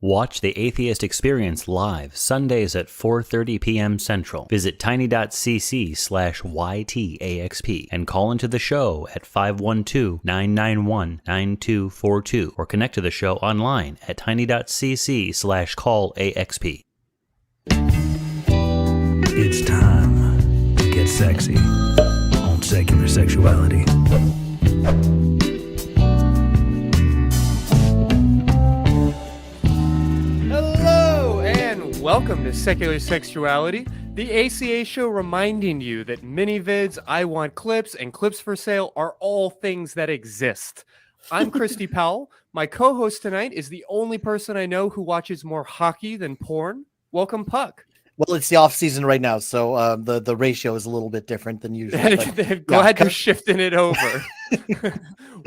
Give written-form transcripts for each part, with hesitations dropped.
Watch The Atheist Experience live Sundays at 4:30 p.m. Central. Visit tiny.cc/YTAXP and call into the show at 512-991-9242 or connect to the show online at tiny.cc/callaxp. It's time to get sexy on Secular Sexuality. Welcome to Secular Sexuality, the ACA show reminding you that mini-vids, I want clips, and clips for sale are all things that exist. I'm Christy Powell. My co-host tonight is the only person I know who watches more hockey than porn. Welcome, Puck. Well, it's the off season right now, so the ratio is a little bit different than usual. Glad you're shifting it over.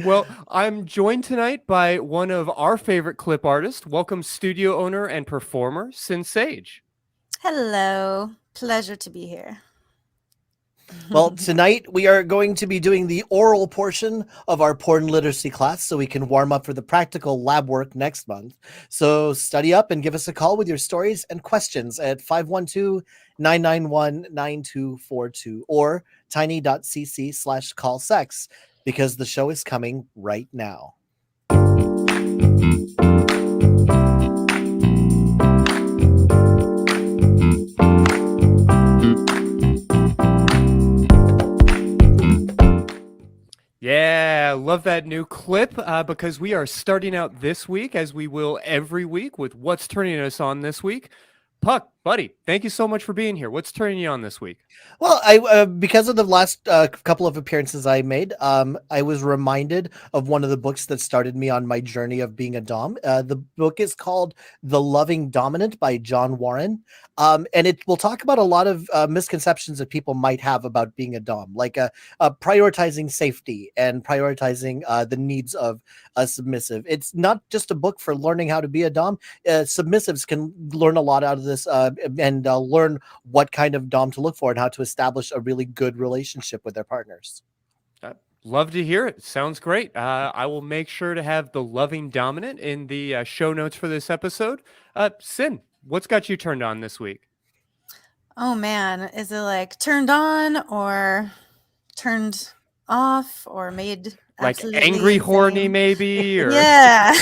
Well, I'm joined tonight by one of our favorite clip artists. Welcome, studio owner and performer, Sinn Sage. Hello. Pleasure to be here. Well, tonight we are going to be doing the oral portion of our porn literacy class so we can warm up for the practical lab work next month. So study up and give us a call with your stories and questions at 512-991-9242 or tiny.cc/callsex because the show is coming right now. Yeah, love that new clip because we are starting out this week, as we will every week, with what's turning us on this week. Puck, buddy, thank you so much for being here. What's turning you on this week? Well, I because of the last couple of appearances I made, I was reminded of one of the books that started me on my journey of being a dom. The book is called The Loving Dominant by John Warren, and it will talk about a lot of misconceptions that people might have about being a dom, like prioritizing safety and prioritizing the needs of a submissive. It's not just a book for learning how to be a dom. Submissives can learn a lot out of this and learn what kind of dom to look for and how to establish a really good relationship with their partners. Love to hear it. Sounds great. I will make sure to have The Loving Dominant in the show notes for this episode. Sinn, what's got you turned on this week? Oh man, is it like turned on or turned off or made like angry insane? Horny maybe? Or... Yeah.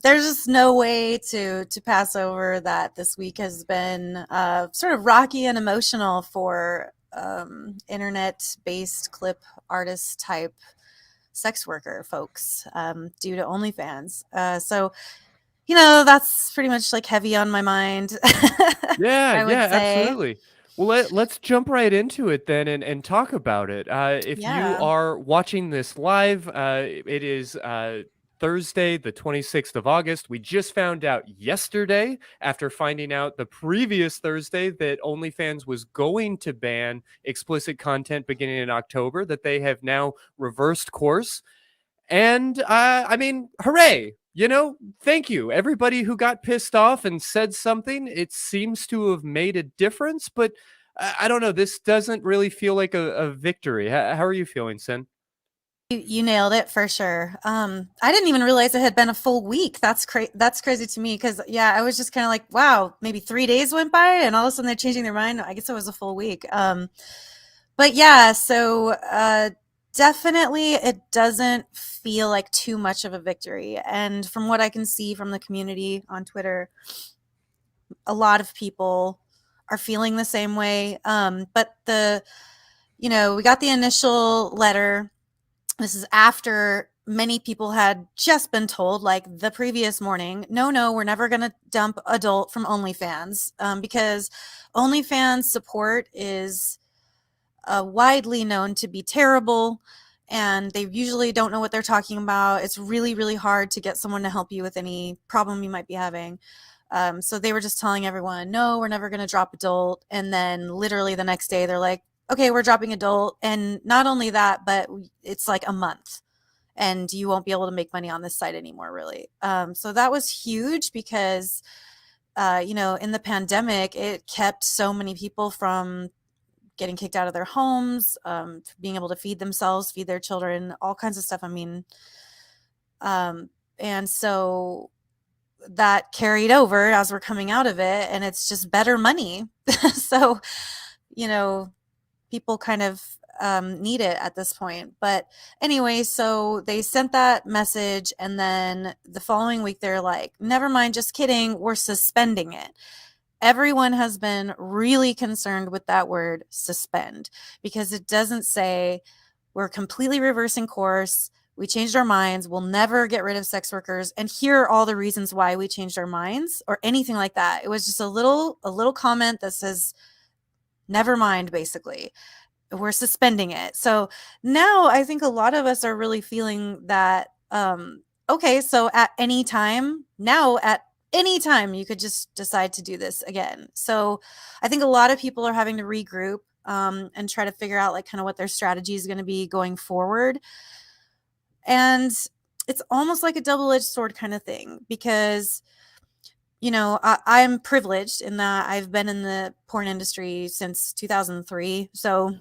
There's just no way to pass over that this week has been sort of rocky and emotional for internet-based clip artist type sex worker folks due to OnlyFans. So, you know, that's pretty much like heavy on my mind. Yeah, absolutely. Well, let's jump right into it then and talk about it. If you are watching this live, it is Thursday, the 26th of August. We just found out yesterday, after finding out the previous Thursday that OnlyFans was going to ban explicit content beginning in October, that they have now reversed course. And I mean, hooray! You know, thank you. Everybody who got pissed off and said something, it seems to have made a difference, but I don't know. This doesn't really feel like a victory. How are you feeling, Sinn? You nailed it for sure. I didn't even realize it had been a full week. That's crazy to me because, yeah, I was just kind of like, wow, maybe 3 days went by and all of a sudden they're changing their mind. I guess it was a full week. But yeah, so definitely it doesn't feel like too much of a victory. And from what I can see from the community on Twitter, a lot of people are feeling the same way. But we got the initial letter. This is after many people had just been told, like the previous morning, no, we're never going to dump adult from OnlyFans because OnlyFans support is widely known to be terrible and they usually don't know what they're talking about. It's really, really hard to get someone to help you with any problem you might be having. So they were just telling everyone, no, we're never going to drop adult. And then literally the next day they're like, okay, we're dropping adult. And not only that, but it's like a month and you won't be able to make money on this site anymore, really. So that was huge because, in the pandemic, it kept so many people from getting kicked out of their homes, being able to feed themselves, feed their children, all kinds of stuff. I mean, and so that carried over as we're coming out of it, and it's just better money. So, you know, people kind of need it at this point. But anyway, so they sent that message, and then the following week they're like, never mind, just kidding, we're suspending it. Everyone has been really concerned with that word suspend, because it doesn't say we're completely reversing course, we changed our minds, we'll never get rid of sex workers, and here are all the reasons why we changed our minds, or anything like that. It was just a little comment that says never mind, basically. We're suspending it. So now I think a lot of us are really feeling that okay, so at any time you could just decide to do this again. So I think a lot of people are having to regroup and try to figure out like kind of what their strategy is going to be going forward. And it's almost like a double-edged sword kind of thing, because you know, I'm privileged in that I've been in the porn industry since 2003. So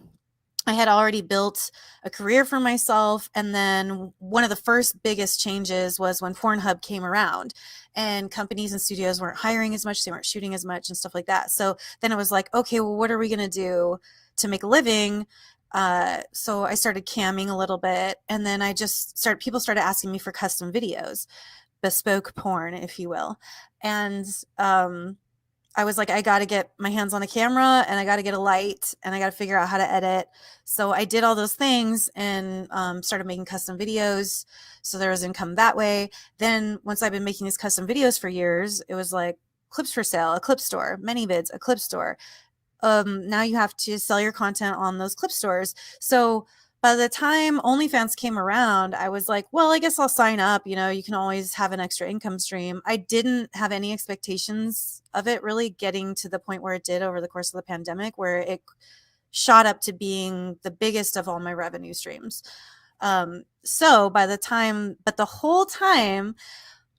I had already built a career for myself. And then one of the first biggest changes was when Pornhub came around, and companies and studios weren't hiring as much, they weren't shooting as much and stuff like that. So then it was like, okay, well, what are we going to do to make a living? So I started camming a little bit, and then people started asking me for custom videos, bespoke porn, if you will. And I was like, I got to get my hands on a camera, and I got to get a light, and I got to figure out how to edit. So I did all those things and started making custom videos. So there was income that way. Then once I've been making these custom videos for years, it was like clips for sale, a clip store, ManyVids, a clip store. Now you have to sell your content on those clip stores. So by the time OnlyFans came around, I was like, well, I guess I'll sign up. You know, you can always have an extra income stream. I didn't have any expectations of it really getting to the point where it did over the course of the pandemic, where it shot up to being the biggest of all my revenue streams. So but the whole time,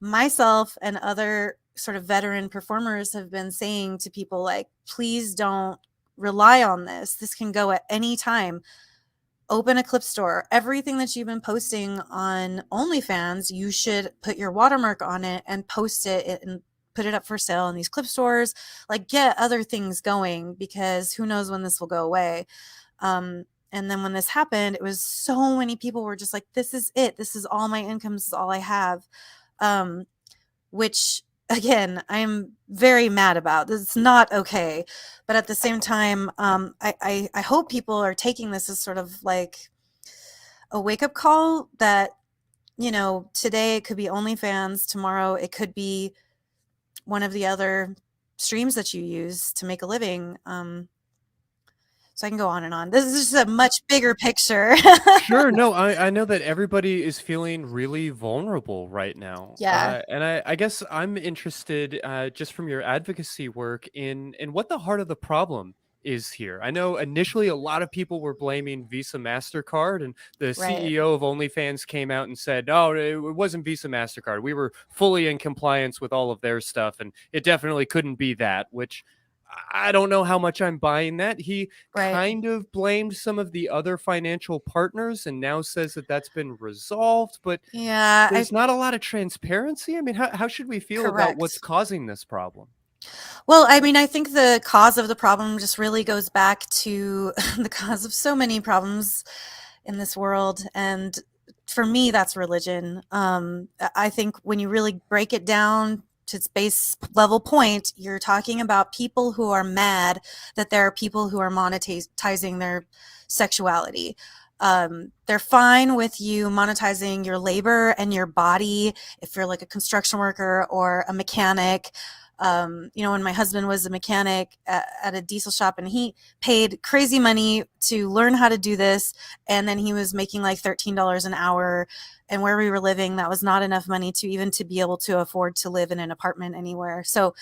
myself and other sort of veteran performers have been saying to people like, please don't rely on this. This can go at any time. Open a clip store. Everything that you've been posting on OnlyFans, you should put your watermark on it and post it and put it up for sale in these clip stores. Like, get other things going, because who knows when this will go away. And then when this happened, it was so many people were just like, this is it. This is all my income. This is all I have. Which, again, I'm very mad about. This is not okay. But at the same time, I hope people are taking this as sort of like a wake-up call that, you know, today it could be OnlyFans, tomorrow it could be one of the other streams that you use to make a living. So I can go on and on. This is just a much bigger picture. Sure. No, I know that everybody is feeling really vulnerable right now. Yeah. And I guess I'm interested, just from your advocacy work, in what the heart of the problem is here. I know initially a lot of people were blaming Visa MasterCard, and the Right. CEO of OnlyFans came out and said, no, it wasn't Visa MasterCard. We were fully in compliance with all of their stuff, and it definitely couldn't be that, which I don't know how much I'm buying that. He Right. kind of blamed some of the other financial partners and now says that that's been resolved, but Yeah. there's not a lot of transparency. I mean, how should we feel about what's Correct. causing this problem? Well, I mean, I think the cause of the problem just really goes back to the cause of so many problems in this world. And for me, that's religion. I think when you really break it down to its base level point, you're talking about people who are mad that there are people who are monetizing their sexuality. They're fine with you monetizing your labor and your body if you're like a construction worker or a mechanic. You know, when my husband was a mechanic at a diesel shop, and he paid crazy money to learn how to do this, and then he was making like $13 an hour, and where we were living, that was not enough money to be able to afford to live in an apartment anywhere. So,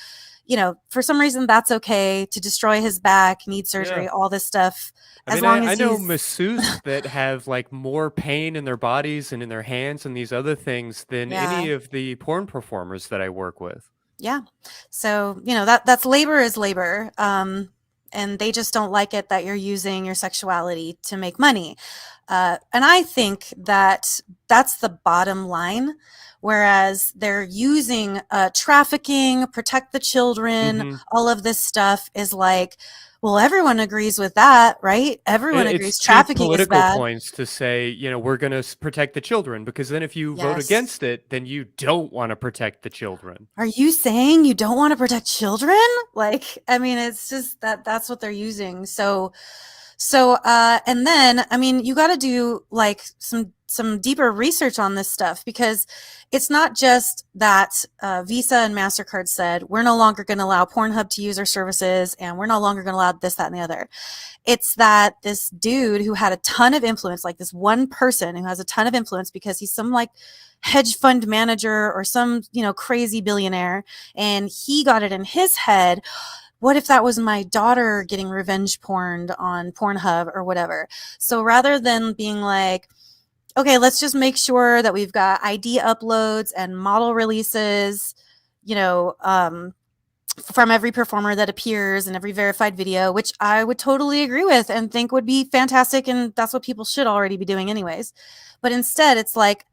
you know, for some reason that's okay to destroy his back, need surgery, Yeah. all this stuff. I mean, I know masseuses that have like more pain in their bodies and in their hands and these other things than any of the porn performers that I work with. Yeah. So, you know, that's labor is labor. And they just don't like it that you're using your sexuality to make money. And I think that that's the bottom line whereas they're using trafficking, protect the children, all of this stuff is like, well, everyone agrees with that, right? Everyone agrees It's cheap trafficking is political bad. points to say, we're going to protect the children, because then if you vote against it, then you don't want to protect the children. Are you saying you don't want to protect children? Like, I mean, it's just that's what they're using. So, and then, I mean, you got to do like some deeper research on this stuff, because it's not just that Visa and MasterCard said, we're no longer going to allow Pornhub to use our services, and we're no longer going to allow this, that, and the other. It's that this dude who had a ton of influence, like this one person who has a ton of influence because he's some like hedge fund manager or some, crazy billionaire. And he got it in his head, what if that was my daughter getting revenge porned on Pornhub or whatever? So rather than being like, okay, let's just make sure that we've got ID uploads and model releases, from every performer that appears in every verified video, which I would totally agree with and think would be fantastic. And that's what people should already be doing anyways. But instead, it's like,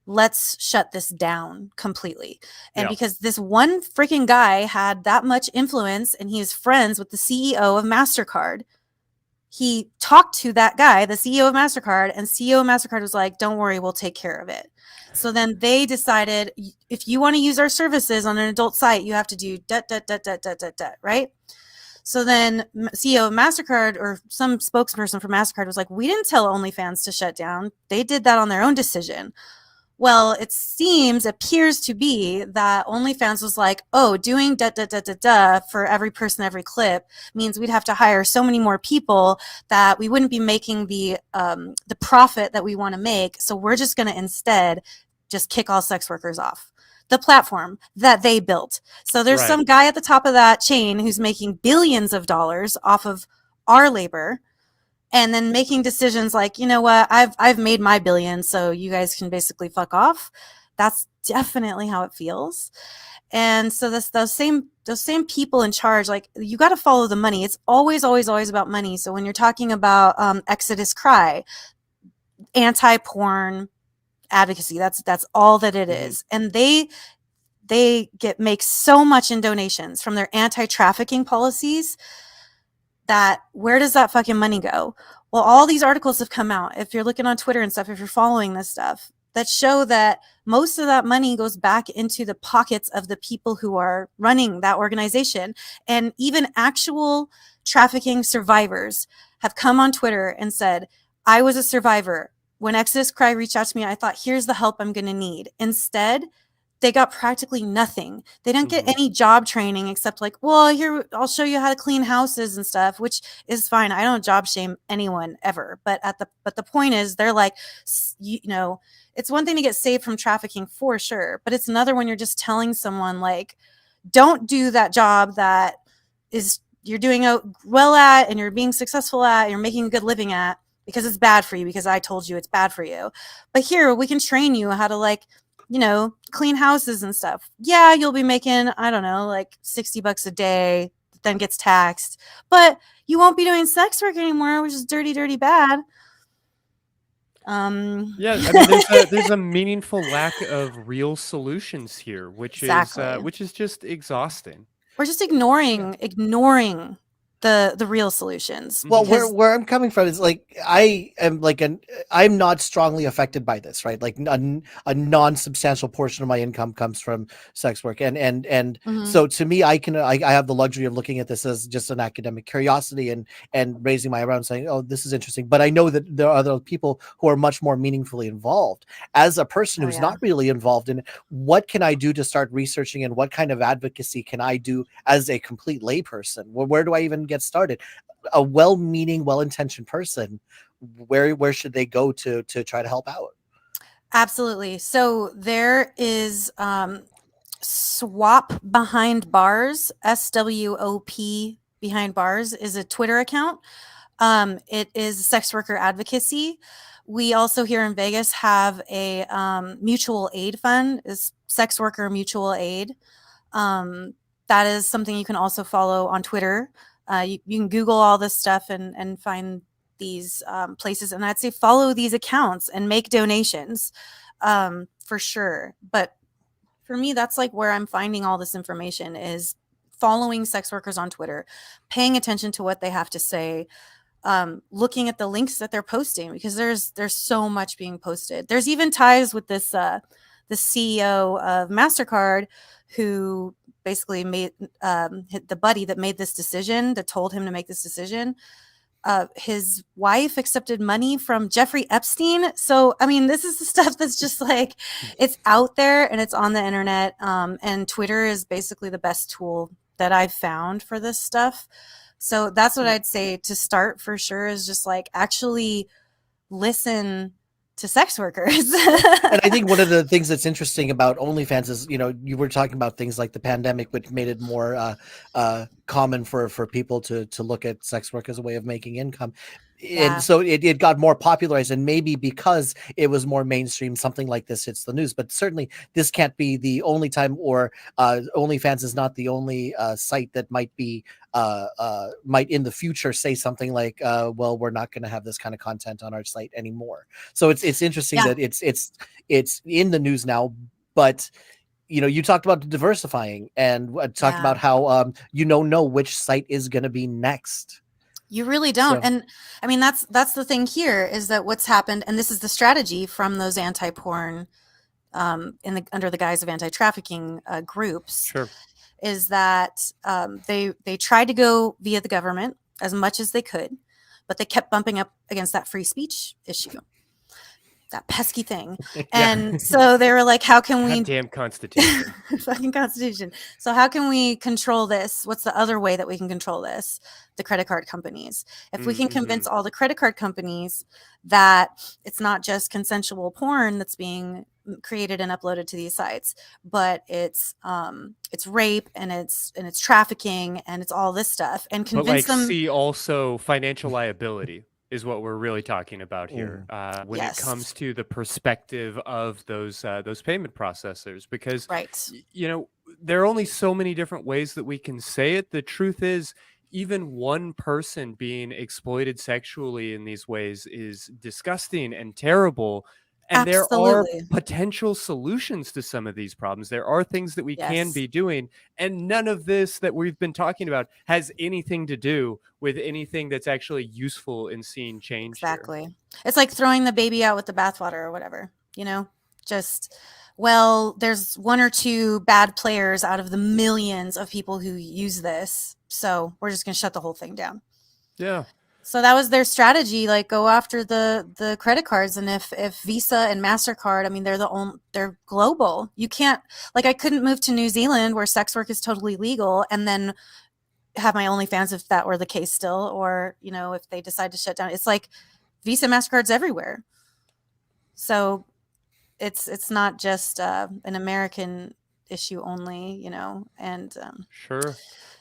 let's shut this down completely. And because this one freaking guy had that much influence and he is friends with the CEO of MasterCard, he talked to that guy, the CEO of MasterCard, and CEO of MasterCard was like, don't worry, we'll take care of it. So then they decided, if you want to use our services on an adult site, you have to do ... right? So then CEO of MasterCard or some spokesperson for MasterCard was like, we didn't tell OnlyFans to shut down. They did that on their own decision. Well, it appears to be that OnlyFans was like, oh, doing ... for every person, every clip means we'd have to hire so many more people that we wouldn't be making the profit that we want to make. So we're just going to instead just kick all sex workers off the platform that they built. So there's some guy at the top of that chain who's making billions of dollars off of our labor, and then making decisions like, you know what, I've made my billion, so you guys can basically fuck off. That's definitely how it feels. And so those same people in charge, like, you got to follow the money. It's always about money. So when you're talking about Exodus Cry, anti-porn advocacy, that's all that it is. And they make so much in donations from their anti-trafficking policies that where does that fucking money go? Well, all these articles have come out, if you're looking on Twitter and stuff, if you're following this stuff, that show that most of that money goes back into the pockets of the people who are running that organization. And even actual trafficking survivors have come on Twitter and said, I was a survivor. When Exodus Cry reached out to me, I thought, here's the help I'm going to need. Instead, they got practically nothing. They didn't get any job training except like, well, here, I'll show you how to clean houses and stuff, which is fine. I don't job shame anyone ever. But the point is, they're like, it's one thing to get saved from trafficking for sure, but it's another when you're just telling someone like, don't do that job that is you're doing well at and you're being successful at, and you're making a good living at, because it's bad for you, because I told you it's bad for you. But here we can train you how to clean houses and stuff. Yeah, you'll be making, I don't know, like $60 a day, then gets taxed. But you won't be doing sex work anymore, which is dirty, dirty bad. Yeah, I mean, there's a meaningful lack of real solutions here, which is just exhausting. We're just ignoring the real solutions. Well, where I'm coming from is like, I'm not strongly affected by this, right? Like a non-substantial portion of my income comes from sex work, and so to me, I have the luxury of looking at this as just an academic curiosity and raising my eyebrow and saying, oh, this is interesting. But I know that there are other people who are much more meaningfully involved. As a person who's not really involved in it, what can I do to start researching, and what kind of advocacy can I do as a complete layperson? Where do I even get started? A well-meaning, well-intentioned person, where should they go to try to help out? Absolutely. So there is Swap Behind Bars, SWOP Behind Bars is a Twitter account. It is sex worker advocacy. We also here in Vegas have a mutual aid fund, is Sex Worker Mutual Aid. That is something you can also follow on Twitter. You can Google all this stuff and find these places. And I'd say follow these accounts and make donations. for sure. But for me, that's like where I'm finding all this information, is following sex workers on Twitter, paying attention to what they have to say, looking at the links that they're posting, because there's so much being posted. There's even ties with this the CEO of MasterCard, who basically made the buddy that made this decision, that told him to make this decision. His wife accepted money from Jeffrey Epstein. So, I mean, this is the stuff that's just like, it's out there and it's on the internet. And Twitter is basically the best tool that I've found for this stuff. So that's what I'd say to start for sure, is just like actually listen to sex workers. And I think one of the things that's interesting about OnlyFans is, you were talking about things like the pandemic, which made it more common for people to look at sex work as a way of making income. Yeah. And so it got more popularized, and maybe because it was more mainstream, something like this hits the news. But certainly this can't be the only time, or OnlyFans is not the only site that might in the future say something like, well, we're not going to have this kind of content on our site anymore. So it's interesting that it's in the news now. But you talked about diversifying, and talked about how know which site is going to be next. You really don't. So. And I mean, that's the thing here, is that what's happened, and this is the strategy from those anti-porn under the guise of anti-trafficking groups, Sure. is that they tried to go via the government as much as they could, but they kept bumping up against that free speech issue, that pesky thing. And so they were like, how can we damn Constitution. Fucking Constitution. So how can we control this? What's the other way that we can control this? The credit card companies. If we can convince all the credit card companies that it's not just consensual porn that's being created and uploaded to these sites, but it's rape and it's trafficking and it's all this stuff, and convince them. See also financial liability is what we're really talking about here when it comes to the perspective of those payment processors, because there are only so many different ways that we can say it. The truth is, even one person being exploited sexually in these ways is disgusting and terrible. And there are potential solutions to some of these problems. There are things that we can be doing. And none of this that we've been talking about has anything to do with anything that's actually useful in seeing change. Exactly. Here. It's like throwing the baby out with the bathwater or whatever, just, well, there's one or two bad players out of the millions of people who use this, so we're just going to shut the whole thing down. Yeah. So that was their strategy, like go after the credit cards. And if Visa and MasterCard, I mean, they're global. You can't, like, I couldn't move to New Zealand where sex work is totally legal and then have my OnlyFans if that were the case still, or, if they decide to shut down. It's like Visa, MasterCard's everywhere. So it's not just an American issue only, and sure.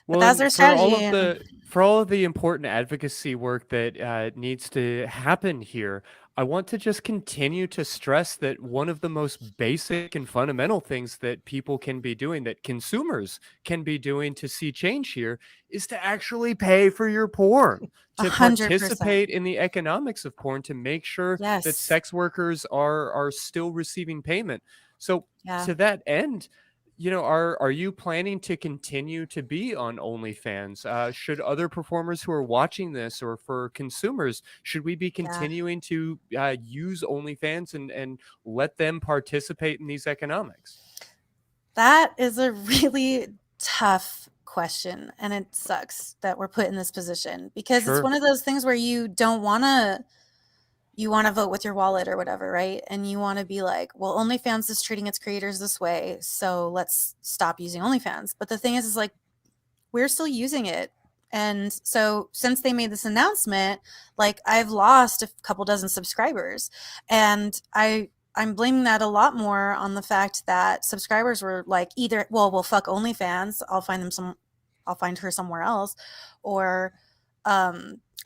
Well, that's their strategy. For all of the important advocacy work that needs to happen here, I want to just continue to stress that one of the most basic and fundamental things that people can be doing, that consumers can be doing to see change here, is to actually pay for your porn, to 100%. participate in the economics of porn, to make sure that sex workers are still receiving payment. So to that end, are you planning to continue to be on OnlyFans? Should other performers who are watching this, or for consumers, should we be continuing to use OnlyFans and let them participate in these economics? That is a really tough question, and it sucks that we're put in this position, because it's one of those things where you don't want to. You want to vote with your wallet or whatever, right? And you want to be like, well, OnlyFans is treating its creators this way, so let's stop using OnlyFans. But the thing is like, we're still using it. And so since they made this announcement, like, I've lost a couple dozen subscribers. And I'm blaming that a lot more on the fact that subscribers were like, either, well, fuck OnlyFans, I'll find her somewhere else, or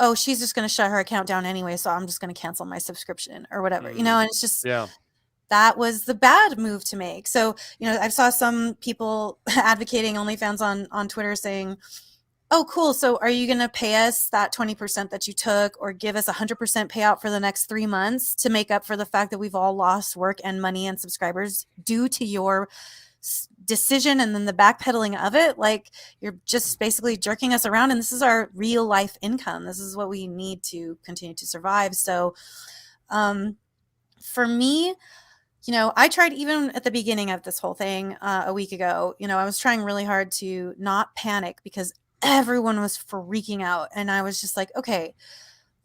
oh, she's just going to shut her account down anyway, so I'm just going to cancel my subscription or whatever, and it's just, that was the bad move to make. So, I saw some people advocating OnlyFans on Twitter saying, oh, cool. So are you going to pay us that 20% that you took, or give us 100% payout for the next 3 months to make up for the fact that we've all lost work and money and subscribers due to your decision and then the backpedaling of it? Like, you're just basically jerking us around, and this is our real life income. This is what we need to continue to survive. So for me, I tried, even at the beginning of this whole thing a week ago, I was trying really hard to not panic because everyone was freaking out. And I was just like, okay,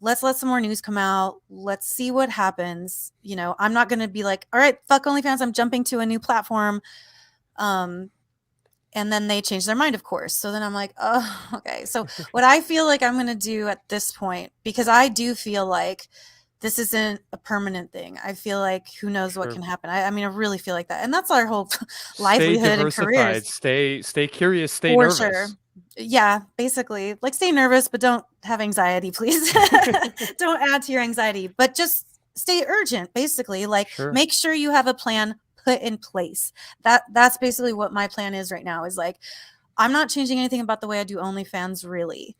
let's let some more news come out. Let's see what happens. I'm not going to be like, all right, fuck OnlyFans, I'm jumping to a new platform. And then they changed their mind, of course. So then I'm like, oh, okay. So what I feel like I'm going to do at this point, because I do feel like this isn't a permanent thing. I feel like who knows what can happen. I mean, I really feel like that. And that's our whole livelihood and careers. Stay curious, stay For nervous. sure. Yeah, basically. Like, stay nervous, but don't have anxiety, please. Don't add to your anxiety, but just stay urgent, basically. Like, make sure you have a plan put in place. That's basically what my plan is right now, is like, I'm not changing anything about the way I do OnlyFans really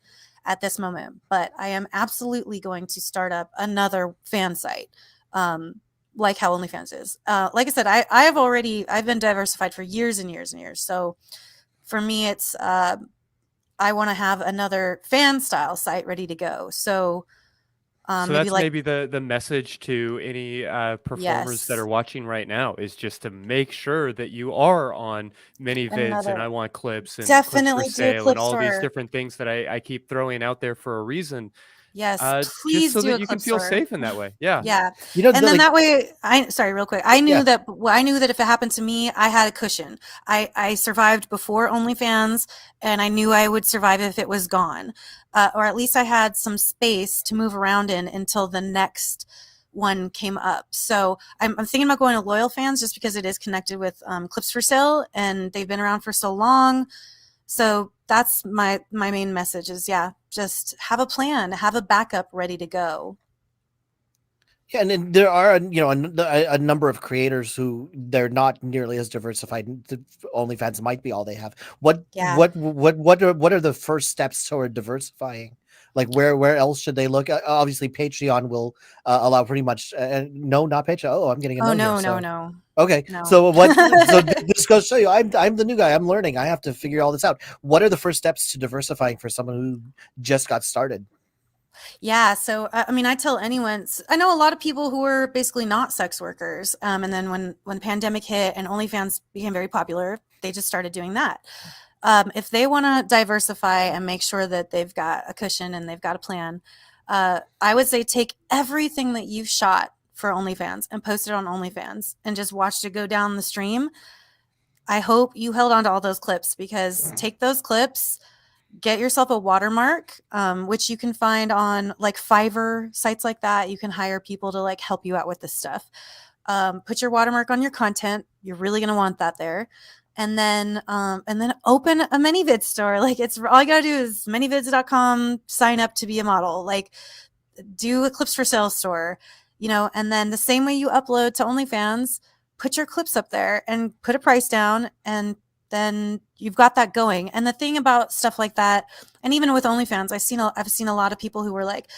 at this moment, but I am absolutely going to start up another fan site, like how OnlyFans is. Like I said, I've been diversified for years and years and years. So for me, it's I want to have another fan style site ready to go. So so that's maybe the message to any performers that are watching right now, is just to make sure that you are on ManyVids and I Want Clips and definitely Clips for Sale and all store. These different things that I keep throwing out there for a reason. Yes, please just so do that you can feel safe in that way. Yeah. Yeah. And then that way, sorry, real quick. I knew that if it happened to me, I had a cushion. I survived before OnlyFans, and I knew I would survive if it was gone. Or at least I had some space to move around in until the next one came up. So I'm thinking about going to Loyal Fans, just because it is connected with Clips for Sale, and they've been around for so long. So that's my main message is, just have a plan, have a backup ready to go. Yeah, and then there are a number of creators who they're not nearly as diversified. OnlyFans might be all they have. What are the first steps toward diversifying? Like, where else should they look? Obviously, Patreon will allow pretty much. No, not Patreon. Oh, I'm getting a no. Okay, no. So what? So this goes to show you, I'm the new guy. I'm learning. I have to figure all this out. What are the first steps to diversifying for someone who just got started? Yeah, so I mean, I tell anyone. I know a lot of people who were basically not sex workers, and then when pandemic hit and OnlyFans became very popular, they just started doing that. If they want to diversify and make sure that they've got a cushion and they've got a plan, I would say take everything that you've shot for OnlyFans and post it on OnlyFans and just watch it go down the stream. I hope you held on to all those clips, because take those clips, get yourself a watermark, which you can find on like Fiverr, sites like that. You can hire people to like help you out with this stuff. Put your watermark on your content. You're really going to want that there. And then open a ManyVids store. Like, it's all you got to do is manyvids.com, sign up to be a model, like do a Clips for Sale store, and then the same way you upload to OnlyFans, put your clips up there and put a price down, and then you've got that going. And the thing about stuff like that, and even with OnlyFans, I've seen a lot of people who were like,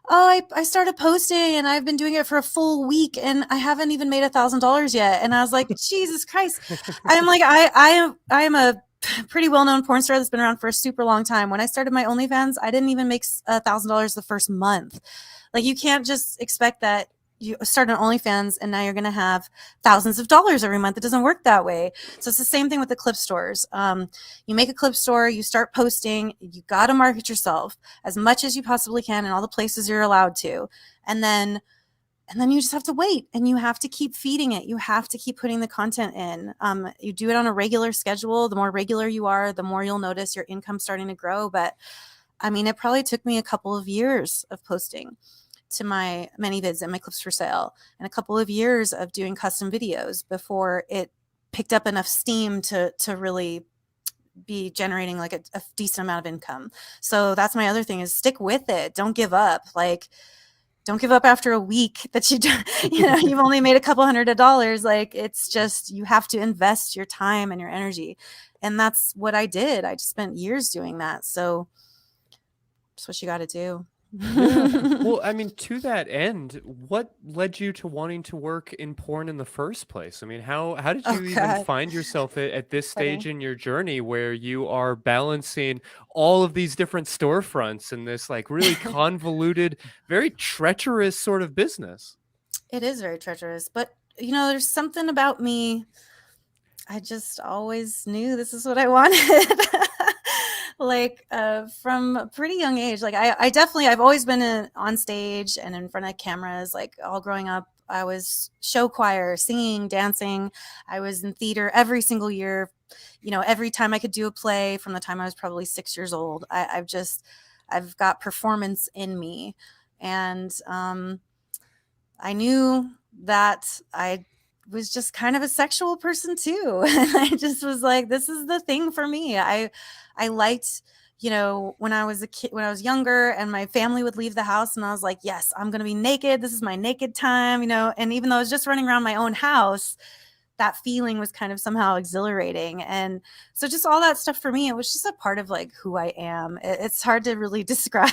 oh, I started posting and I've been doing it for a full week and I haven't even made $1,000 yet. And I was like, Jesus Christ. I'm like, I am a pretty well-known porn star that's been around for a super long time. When I started my OnlyFans, I didn't even make $1,000 the first month. Like, you can't just expect that you start an OnlyFans and now you're going to have thousands of dollars every month. It doesn't work that way. So it's the same thing with the clip stores. You make a clip store, you start posting, you got to market yourself as much as you possibly can in all the places you're allowed to. And then you just have to wait, and you have to keep feeding it. You have to keep putting the content in. You do it on a regular schedule. The more regular you are, the more you'll notice your income starting to grow. But I mean, it probably took me a couple of years of posting to my ManyVids and my Clips for Sale, and a couple of years of doing custom videos before it picked up enough steam to really be generating like a decent amount of income. So that's my other thing, is stick with it. Don't give up. Like, don't give up after a week that you've only made a couple $100. Like, it's just, you have to invest your time and your energy. And that's what I did. I just spent years doing that. So that's what you got to do. Yeah. Well, I mean, to that end, what led you to wanting to work in porn in the first place? I mean, how did you even find yourself at this stage in your journey where you are balancing all of these different storefronts in this like really convoluted, very treacherous sort of business? It is very treacherous, but there's something about me. I just always knew this is what I wanted. Like from a pretty young age, like I've always been on stage and in front of cameras. Like all growing up, I was show choir, singing, dancing. I was in theater every single year. Every time I could do a play from the time I was probably 6 years old. I've got performance in me, and I knew that I was just kind of a sexual person too. And I just was like, this is the thing for me. I liked, when I was a kid, when I was younger and my family would leave the house and I was like, yes, I'm going to be naked. This is my naked time, and even though I was just running around my own house, that feeling was kind of somehow exhilarating. And so just all that stuff for me, it was just a part of like who I am. It's hard to really describe.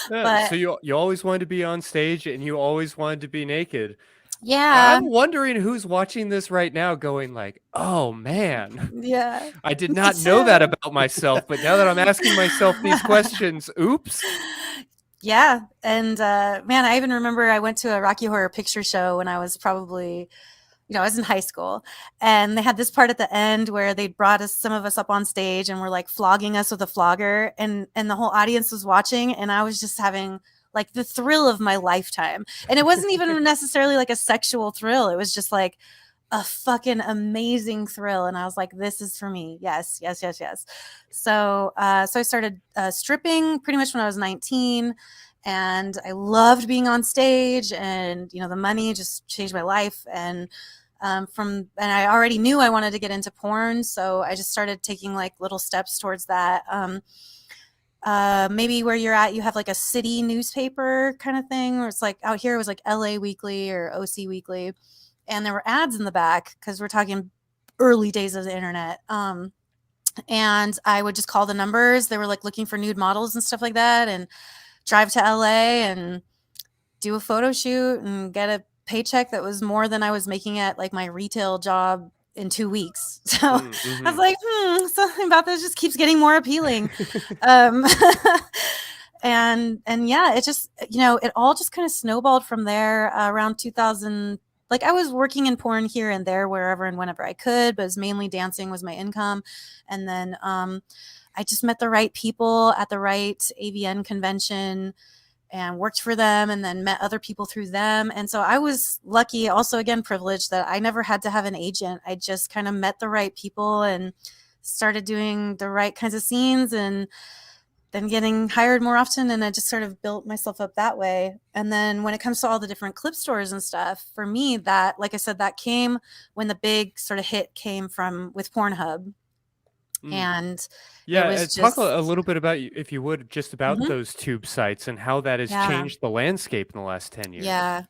But so you always wanted to be on stage and you always wanted to be naked. Yeah. I'm wondering who's watching this right now going like, oh man, yeah, I did not know that about myself, but now that I'm asking myself these questions, oops. Yeah. And man, I even remember I went to a Rocky Horror Picture Show when I was probably, I was in high school, and they had this part at the end where they brought some of us up on stage and were like flogging us with a flogger, and the whole audience was watching, and I was just having like the thrill of my lifetime. And it wasn't even necessarily like a sexual thrill. It was just like a fucking amazing thrill. And I was like, this is for me. Yes, yes, yes, yes. So I started stripping pretty much when I was 19. And I loved being on stage, and, the money just changed my life. And and I already knew I wanted to get into porn. So I just started taking like little steps towards that. Maybe where you're at, you have like a city newspaper kind of thing, where it's like out here it was like LA Weekly or OC Weekly, and there were ads in the back because we're talking early days of the internet. And I would just call the numbers. They were like looking for nude models and stuff like that, and drive to LA and do a photo shoot and get a paycheck that was more than I was making at like my retail job in 2 weeks. So I was like, something about this just keeps getting more appealing. And yeah, it just, it all just kind of snowballed from there around 2000. Like I was working in porn here and there, wherever and whenever I could, but it was mainly dancing was my income. And then I just met the right people at the right AVN convention and worked for them, and then met other people through them. And so I was lucky, also again privileged, that I never had to have an agent. I just kind of met the right people and started doing the right kinds of scenes, and then getting hired more often. And I just sort of built myself up that way. And then when it comes to all the different clip stores and stuff, for me, that, like I said, that came when the big sort of hit came with Pornhub. And talk a little bit about, if you would, just about those tube sites and how that has changed the landscape in the last 10 years. Yeah,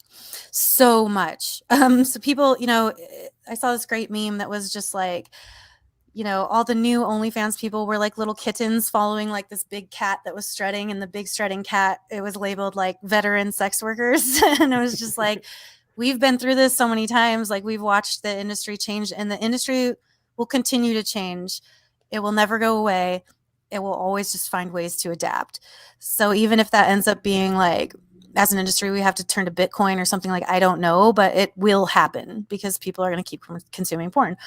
so much. So people, I saw this great meme that was just like, all the new OnlyFans people were like little kittens following like this big cat that was strutting, and the big strutting cat, it was labeled like veteran sex workers. And it was just like, we've been through this so many times. Like we've watched the industry change, and the industry will continue to change. It will never go away. It will always just find ways to adapt. So even if that ends up being like, as an industry, we have to turn to Bitcoin or something, like, I don't know, but it will happen because people are going to keep consuming porn.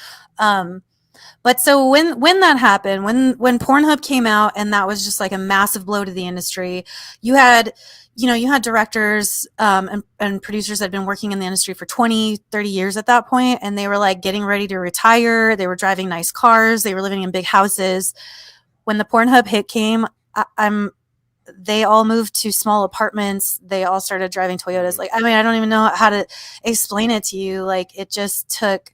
But so when that happened, when Pornhub came out, and that was just like a massive blow to the industry, you had directors and producers that had been working in the industry for 20, 30 years at that point, and they were like getting ready to retire. They were driving nice cars. They were living in big houses. When the Pornhub hit came, they all moved to small apartments. They all started driving Toyotas. Like, I mean, I don't even know how to explain it to you. Like, it just took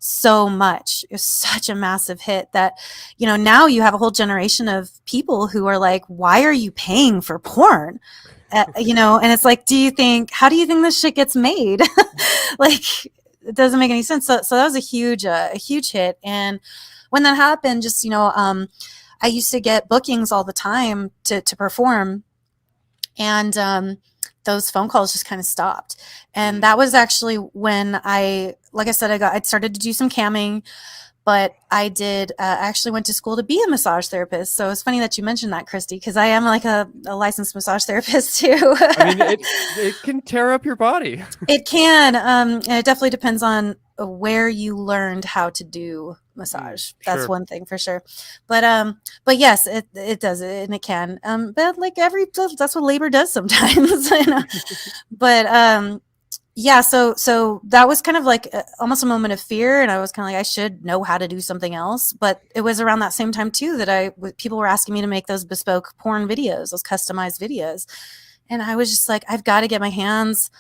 so much. It was such a massive hit that, you know, now you have a whole generation of people who are like, why are you paying for porn? You know, and it's like, how do you think this shit gets made? Like, it doesn't make any sense. So that was a huge hit. And when that happened, just, you know, I used to get bookings all the time to perform. And those phone calls just kind of stopped. And that was actually when like I said, I started to do some camming, but I actually went to school to be a massage therapist. So it's funny that you mentioned that, Christy, because I am like a licensed massage therapist too. I mean, it can tear up your body. It can. And it definitely depends on where you learned how to do massage. That's Sure. one thing for sure. But yes, it does, and it can. But like that's what labor does sometimes. You know? But yeah, so that was kind of like almost a moment of fear, and I was kind of like, I should know how to do something else. But it was around that same time too that people were asking me to make those bespoke porn videos, those customized videos, and I was just like, I've got to get my hands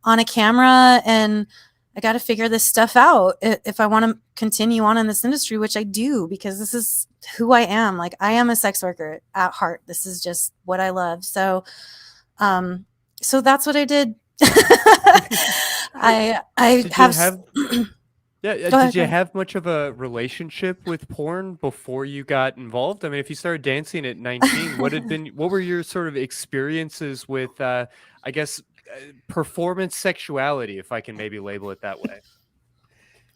on a camera, and I got to figure this stuff out if I want to continue on in this industry, which I do, because this is who I am. Like, I am a sex worker at heart. This is just what I love. So that's what I did. I have. Did you have much of a relationship with porn before you got involved? I mean, if you started dancing at 19, what were your sort of experiences with, I guess, performance sexuality, if I can maybe label it that way?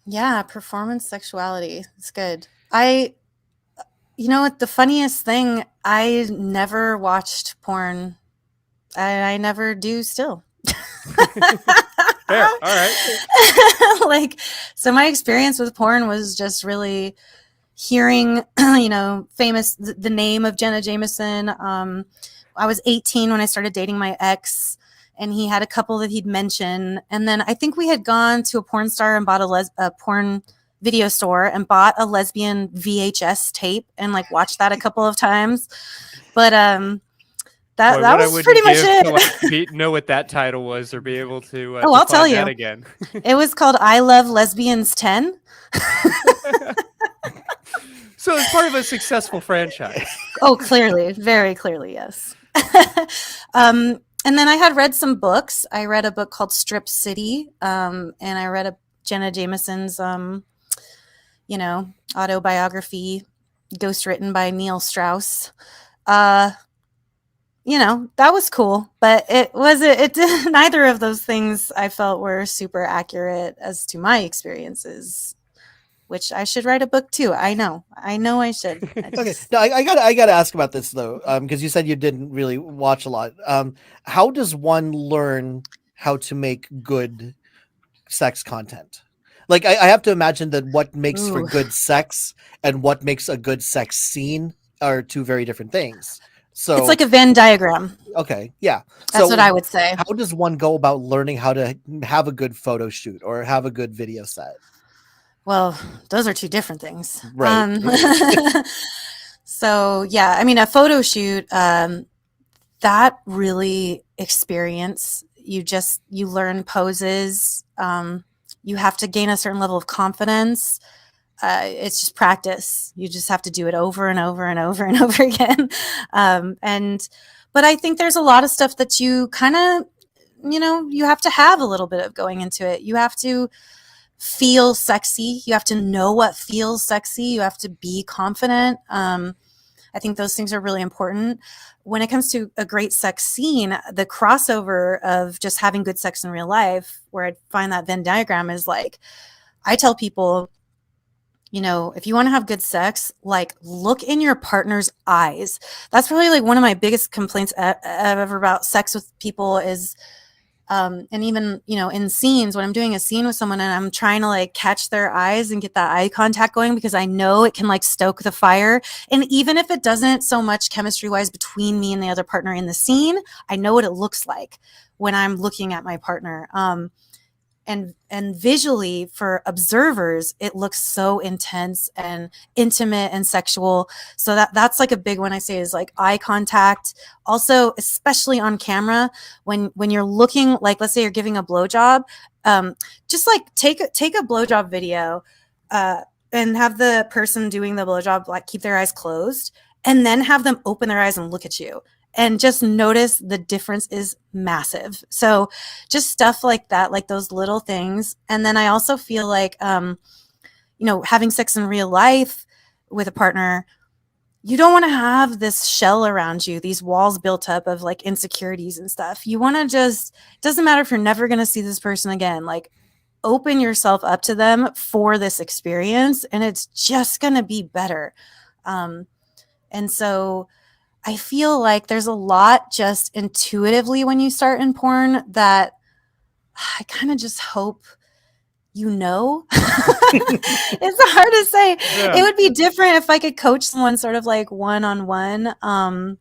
Yeah, performance sexuality. It's good. You know what? The funniest thing, I never watched porn. I never do still. Fair. All right. Like, so my experience with porn was just really hearing, you know, the name of Jenna Jameson. I was 18 when I started dating my ex, and he had a couple that he'd mentioned. And then I think we had gone to a porn star and bought a porn video store and bought a lesbian VHS tape and like watched that a couple of times. But that was pretty much it. To, like, know what that title was or be able to I'll tell you again. It was called I Love Lesbians 10. So it's part of a successful franchise. Oh, clearly. Very clearly, yes. And then I had read some books. I read a book called Strip City, and I read Jenna Jameson's you know, autobiography, ghostwritten by Neil Strauss. You know, that was cool, but neither of those things I felt were super accurate as to my experiences, which I should write a book too. I know I should. Okay. No, I gotta ask about this though. Because you said you didn't really watch a lot. How does one learn how to make good sex content? Like, I have to imagine that what makes for good sex and what makes a good sex scene are two very different things. So it's like a Venn diagram. Okay, yeah. That's what I would say. How does one go about learning how to have a good photo shoot or have a good video set? Well, those are two different things. Right. So, yeah, I mean, a photo shoot, that really experience, you learn poses. You have to gain a certain level of confidence. It's just practice. You just have to do it over and over and over and over again. But I think there's a lot of stuff that you kind of, you know, you have to have a little bit of going into it. You have to feel sexy. You have to know what feels sexy. You have to be confident. I think those things are really important. When it comes to a great sex scene, the crossover of just having good sex in real life, where I find that Venn diagram is like, I tell people, you know, if you want to have good sex, like, look in your partner's eyes. That's probably like one of my biggest complaints ever about sex with people is, and even, you know, in scenes, when I'm doing a scene with someone and I'm trying to like catch their eyes and get that eye contact going, because I know it can like stoke the fire. And even if it doesn't so much chemistry wise between me and the other partner in the scene, I know what it looks like when I'm looking at my partner. And visually for observers, it looks so intense and intimate and sexual. So that's like a big one I say is like eye contact. Also, especially on camera, when you're looking, like, let's say you're giving a blowjob, just like take a blowjob video, and have the person doing the blowjob like keep their eyes closed, and then have them open their eyes and look at you, and just notice the difference is massive. So just stuff like that, like those little things. And then I also feel like, having sex in real life with a partner, you don't want to have this shell around you, these walls built up of like insecurities and stuff. You want to just, it doesn't matter if you're never going to see this person again, like open yourself up to them for this experience, and it's just going to be better. And so I feel like there's a lot just intuitively when you start in porn that I kind of just hope it's hard to say. Yeah. It would be different if I could coach someone sort of like one-on-one. And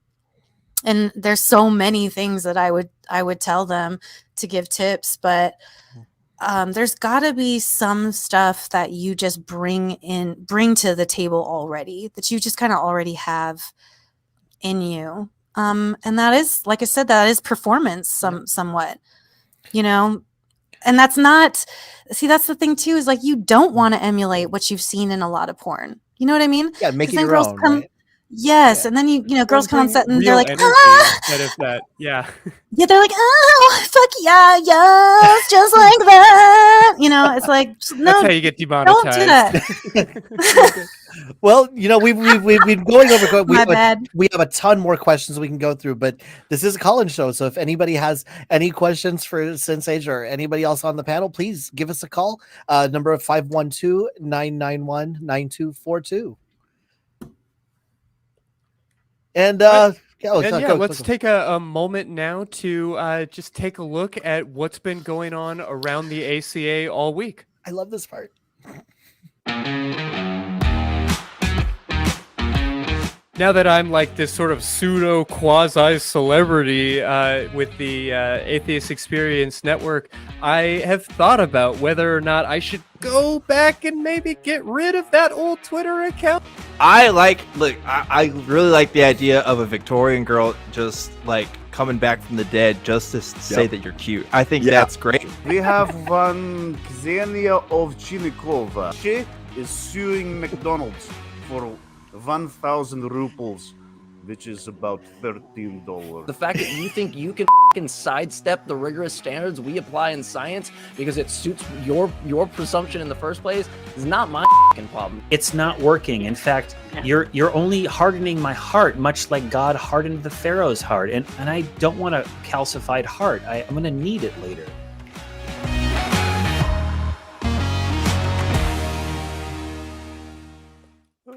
there's so many things that I would tell them to give tips, but there's got to be some stuff that you just bring to the table already, that you just kind of already have in you. And that is, like I said, that is performance somewhat, and that's not, that's the thing too, is like, you don't want to emulate what you've seen in a lot of porn. You know what I mean? Yeah, make it your own, right? Yes, yeah. And then girls come on set and they're like, instead of that, yeah. Yeah, they're like, oh, fuck yeah, yes, just like that. It's like, no, that's how you get demonetized. Don't do that. Well, we've been going over. My bad. We have a ton more questions we can go through, but this is a call-in show, so if anybody has any questions for Sinn Sage or anybody else on the panel, please give us a call. Number of 512-991-9242. And let's take a moment now to just take a look at what's been going on around the ACA all week. I love this part. Now that I'm like this sort of pseudo quasi celebrity with the Atheist Experience Network, I have thought about whether or not I should go back and maybe get rid of that old Twitter account. I really like the idea of a Victorian girl just like coming back from the dead just to say that you're cute. I think that's great. We have one Xenia Ovchinikova. She is suing McDonald's for 1,000 rubles, which is about $13. The fact that you think you can sidestep the rigorous standards we apply in science because it suits your presumption in the first place is not my problem. It's not working. In fact, you're only hardening my heart, much like God hardened the Pharaoh's heart. And I don't want a calcified heart. I'm going to need it later.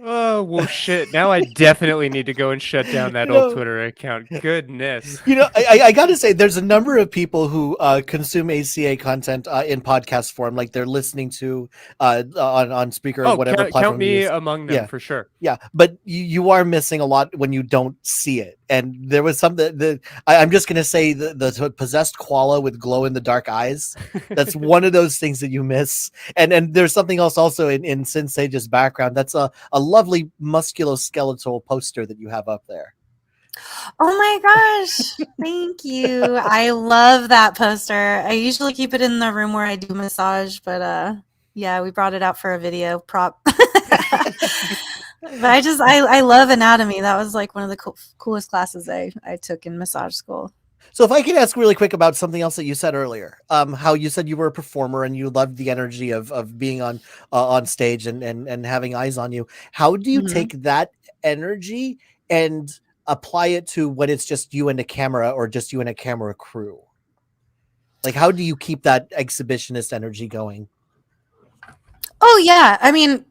Oh, well, shit. Now I definitely need to go and shut down that old Twitter account. Goodness. I got to say, there's a number of people who consume ACA content in podcast form, like they're listening to on speaker or whatever platform. Count me among them, for sure. Yeah, but you are missing a lot when you don't see it. And there was something that I'm just going to say the possessed koala with glow in the dark eyes. That's one of those things that you miss. And there's something else also in Sinn Sage's background. That's a lovely musculoskeletal poster that you have up there. Oh my gosh. Thank you. I love that poster. I usually keep it in the room where I do massage, but we brought it out for a video prop. But I love anatomy. That was like one of the coolest classes I took in massage school. So if I could ask really quick about something else that you said earlier, how you said you were a performer and you loved the energy of being on stage and having eyes on you. How do you take that energy and apply it to when it's just you and a camera or just you and a camera crew? Like, how do you keep that exhibitionist energy going? Oh, yeah. I mean,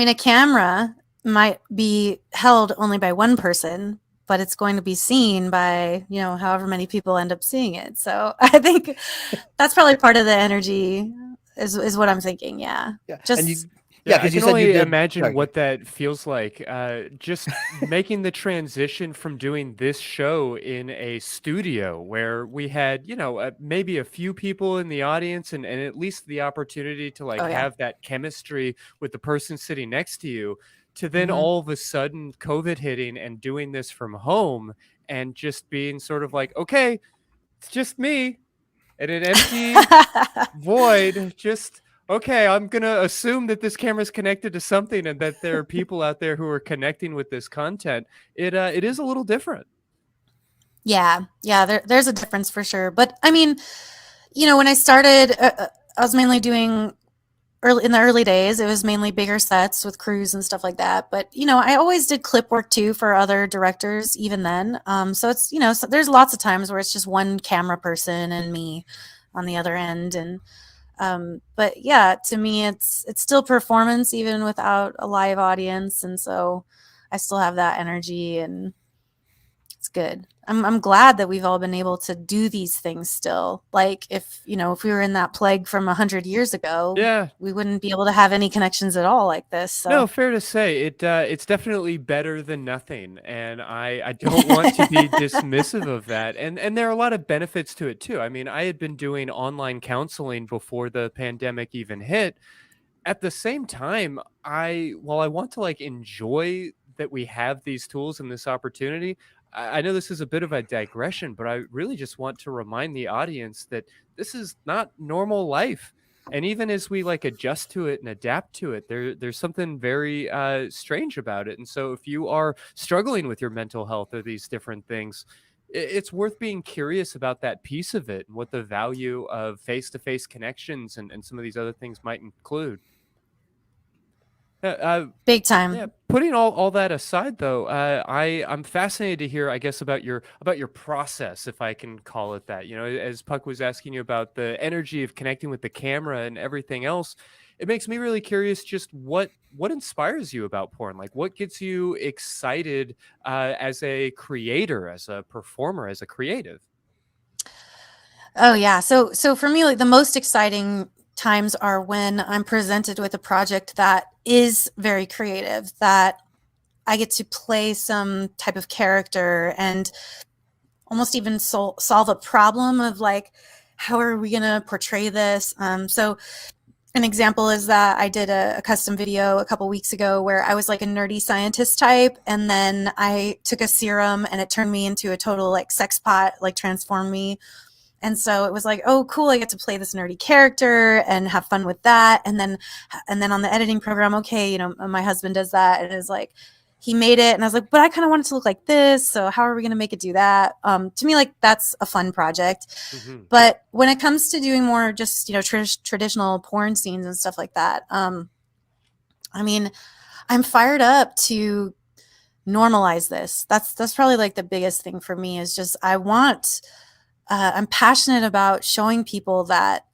a camera might be held only by one person, but it's going to be seen by, however many people end up seeing it. So I think that's probably part of the energy is what I'm thinking. Yeah. Just I can only imagine what that feels like. Just making the transition from doing this show in a studio where we had, maybe a few people in the audience and at least the opportunity to have that chemistry with the person sitting next to you, to then all of a sudden COVID hitting and doing this from home and just being sort of like, okay, it's just me in an empty void. Just Okay, I'm gonna assume that this camera's connected to something and that there are people out there who are connecting with this content. It is a little different. Yeah, there's a difference for sure. But I mean, when I started, I was mainly doing in the early days. It was mainly bigger sets with crews and stuff like that. But I always did clip work too for other directors, even then. So it's so there's lots of times where it's just one camera person and me on the other end, and but yeah, to me, it's still performance even without a live audience, and so I still have that energy, and it's good. I'm glad that we've all been able to do these things still. Like if we were in that plague from 100 years ago, Yeah, we wouldn't be able to have any connections at all like this. So. No, fair to say it's definitely better than nothing, and I don't want to be dismissive of that. And there are a lot of benefits to it too. I mean, I had been doing online counseling before the pandemic even hit. At the same time, while I want to like enjoy that we have these tools and this opportunity, I know this is a bit of a digression, but I really just want to remind the audience that this is not normal life. And even as we like adjust to it and adapt to it, there's something very strange about it. And so if you are struggling with your mental health or these different things, it's worth being curious about that piece of it and what the value of face-to-face connections and some of these other things might include. Big time. Yeah, putting all that aside, though, I'm fascinated to hear, I guess, about your process, if I can call it that. As Puck was asking you about the energy of connecting with the camera and everything else, it makes me really curious. Just what inspires you about porn? Like, what gets you excited as a creator, as a performer, as a creative? Oh yeah, so for me, like the most exciting times are when I'm presented with a project that is very creative, that I get to play some type of character and almost even solve a problem of like, how are we going to portray this? So an example is that I did a custom video a couple weeks ago where I was like a nerdy scientist type, and then I took a serum and it turned me into a total like sex pot, like transformed me. And so it was like, oh, cool, I get to play this nerdy character and have fun with that. And then on the editing program, okay, my husband does that, and it's like, he made it, and I was like, but I kind of want it to look like this. So how are we going to make it do that? To me, like that's a fun project. Mm-hmm. But when it comes to doing more just, traditional porn scenes and stuff like that, I mean, I'm fired up to normalize this. That's probably like the biggest thing for me is just, I'm passionate about showing people that,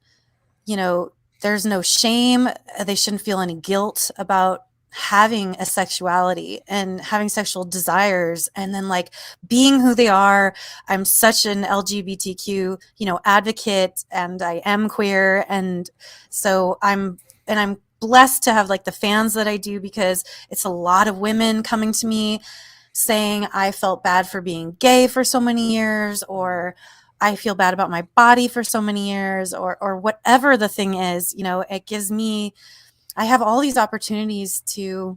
there's no shame. They shouldn't feel any guilt about having a sexuality and having sexual desires, and then like being who they are. I'm such an LGBTQ, advocate, and I am queer. And so I'm blessed to have like the fans that I do, because it's a lot of women coming to me saying, I felt bad for being gay for so many years, or I feel bad about my body for so many years, or whatever the thing is. It gives me, I have all these opportunities to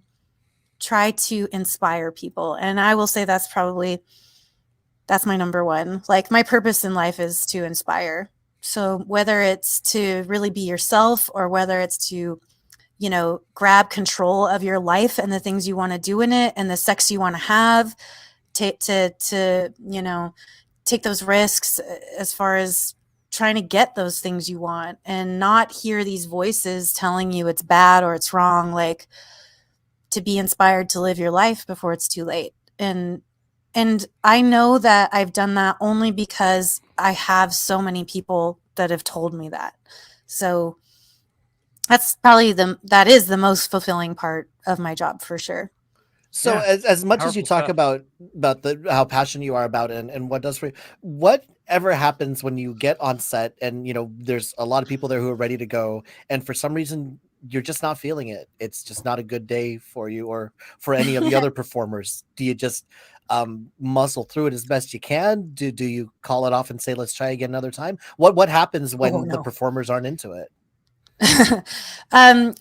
try to inspire people. And I will say that's my number one. Like my purpose in life is to inspire. So whether it's to really be yourself, or whether it's to, grab control of your life and the things you want to do in it and the sex you want to have, to take those risks as far as trying to get those things you want, and not hear these voices telling you it's bad or it's wrong, like to be inspired to live your life before it's too late. And I know that I've done that only because I have so many people that have told me that. So that's probably that is the most fulfilling part of my job for sure. So as much as you talk about how passionate you are about it and what does for you, whatever happens when you get on set and there's a lot of people there who are ready to go, and for some reason you're just not feeling it, it's just not a good day for you or for any of the other performers, do you just muscle through it as best you can? Do you call it off and say, let's try again another time? What happens when the performers aren't into it?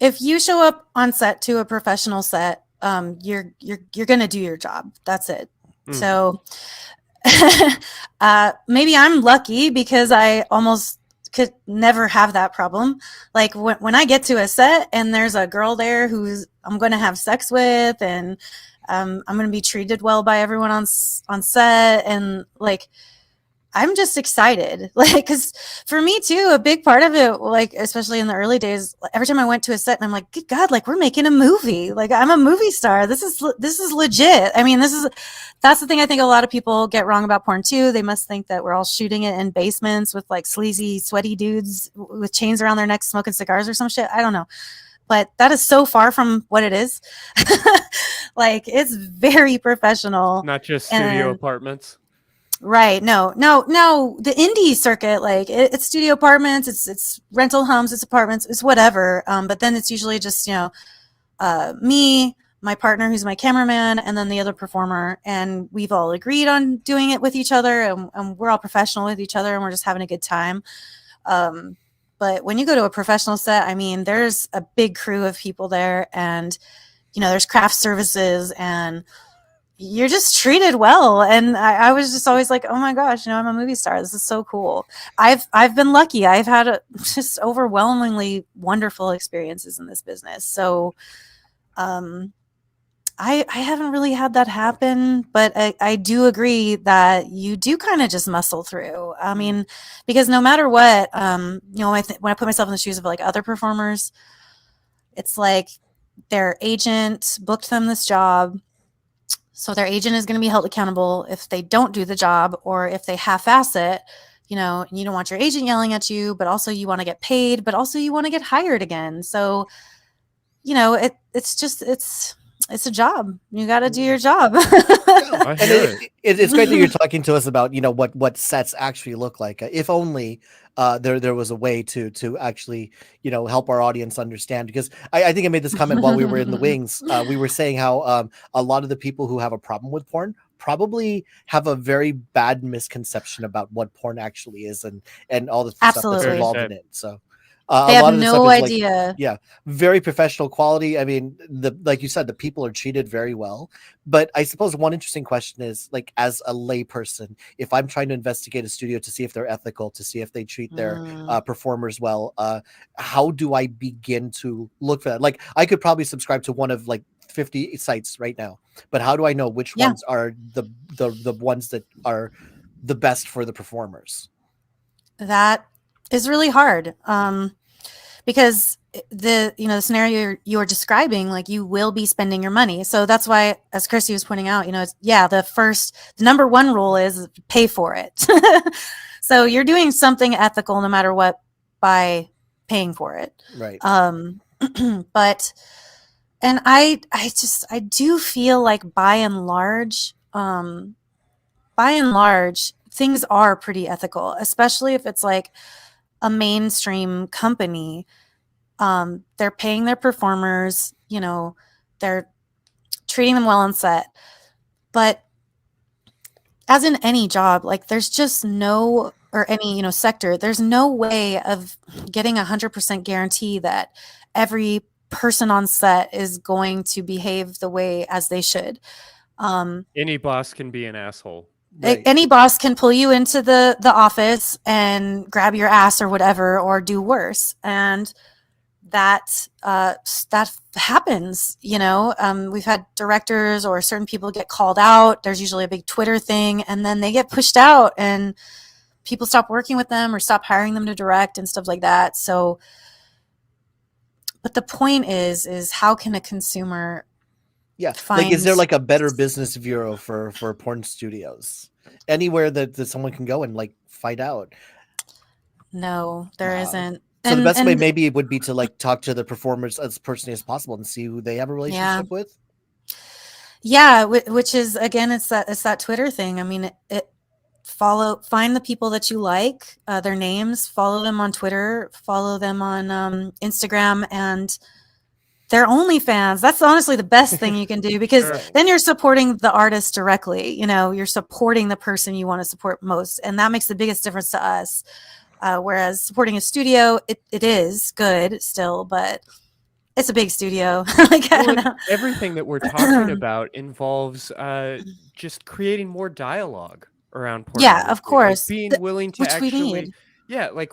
If you show up on set to a professional set, you're going to do your job. That's it. So maybe I'm lucky because I almost could never have that problem. Like when I get to a set and there's a girl there who's I'm going to have sex with, and I'm going to be treated well by everyone on set, and like I'm just excited, like, because for me too, a big part of it, like especially in the early days, every time I went to a set and I'm like, good God, like we're making a movie, like I'm a movie star. This is legit. I mean, that's the thing I think a lot of people get wrong about porn too. They must think that we're all shooting it in basements with like sleazy, sweaty dudes with chains around their necks smoking cigars or some shit. I don't know, but that is so far from what it is. Like it's very professional. Not just studio apartments. Right. No. The indie circuit, like it's studio apartments, it's rental homes, it's apartments, it's whatever. But then it's usually just, me, my partner, who's my cameraman, and then the other performer. And we've all agreed on doing it with each other, and we're all professional with each other, and we're just having a good time. But when you go to a professional set, I mean, there's a big crew of people there, and, there's craft services, and you're just treated well. And I was just always like, oh my gosh, I'm a movie star. This is so cool. I've been lucky. I've had just overwhelmingly wonderful experiences in this business. So I haven't really had that happen, but I do agree that you do kind of just muscle through. I mean, because no matter what, when I put myself in the shoes of like other performers, it's like their agent booked them this job. So their agent is going to be held accountable if they don't do the job, or if they half-ass it, and you don't want your agent yelling at you, but also you want to get paid, but also you want to get hired again. So, it's a job. You got to do your job. It's great that you're talking to us about, what sets actually look like. If only there was a way to actually, help our audience understand, because I think I made this comment while we were in the wings. We were saying how a lot of the people who have a problem with porn probably have a very bad misconception about what porn actually is, and all the stuff that's involved in it. So they have no idea. Like, very professional quality. I mean, like you said, the people are treated very well. But I suppose one interesting question is, like, as a layperson, if I'm trying to investigate a studio to see if they're ethical, to see if they treat their performers well, how do I begin to look for that? Like, I could probably subscribe to one of like 50 sites right now, but how do I know which ones are the ones that are the best for the performers? That is really hard, because the scenario you're describing, like, you will be spending your money. So that's why, as Christy was pointing out, the number one rule is pay for it. So you're doing something ethical no matter what by paying for it, right? But I do feel like by and large things are pretty ethical, especially if it's like a mainstream company. They're paying their performers, they're treating them well on set. But as in any job, like, there's just no, or any, sector, there's no way of getting 100% guarantee that every person on set is going to behave the way as they should. Any boss can be an asshole. Right. Any boss can pull you into the office and grab your ass or whatever, or do worse. And that happens, we've had directors or certain people get called out. There's usually a big Twitter thing, and then they get pushed out and people stop working with them or stop hiring them to direct and stuff like that. So, but the point is how can a consumer like, is there like a better business bureau for porn studios anywhere that someone can go and like find out? No, there isn't. So the best way maybe it would be to like talk to the performers as personally as possible and see who they have a relationship with. Yeah, which is, again, it's that Twitter thing. I mean, find the people that you like, their names, follow them on Twitter, follow them on Instagram, and their OnlyFans. That's honestly the best thing you can do, because then you're supporting the artist directly. You're supporting the person you want to support most, and that makes the biggest difference to us. Whereas supporting a studio, it is good still, but it's a big studio. Like, I don't know. Everything that we're talking about involves just creating more dialogue around porn. Yeah, of course. Like being willing to actually Yeah, like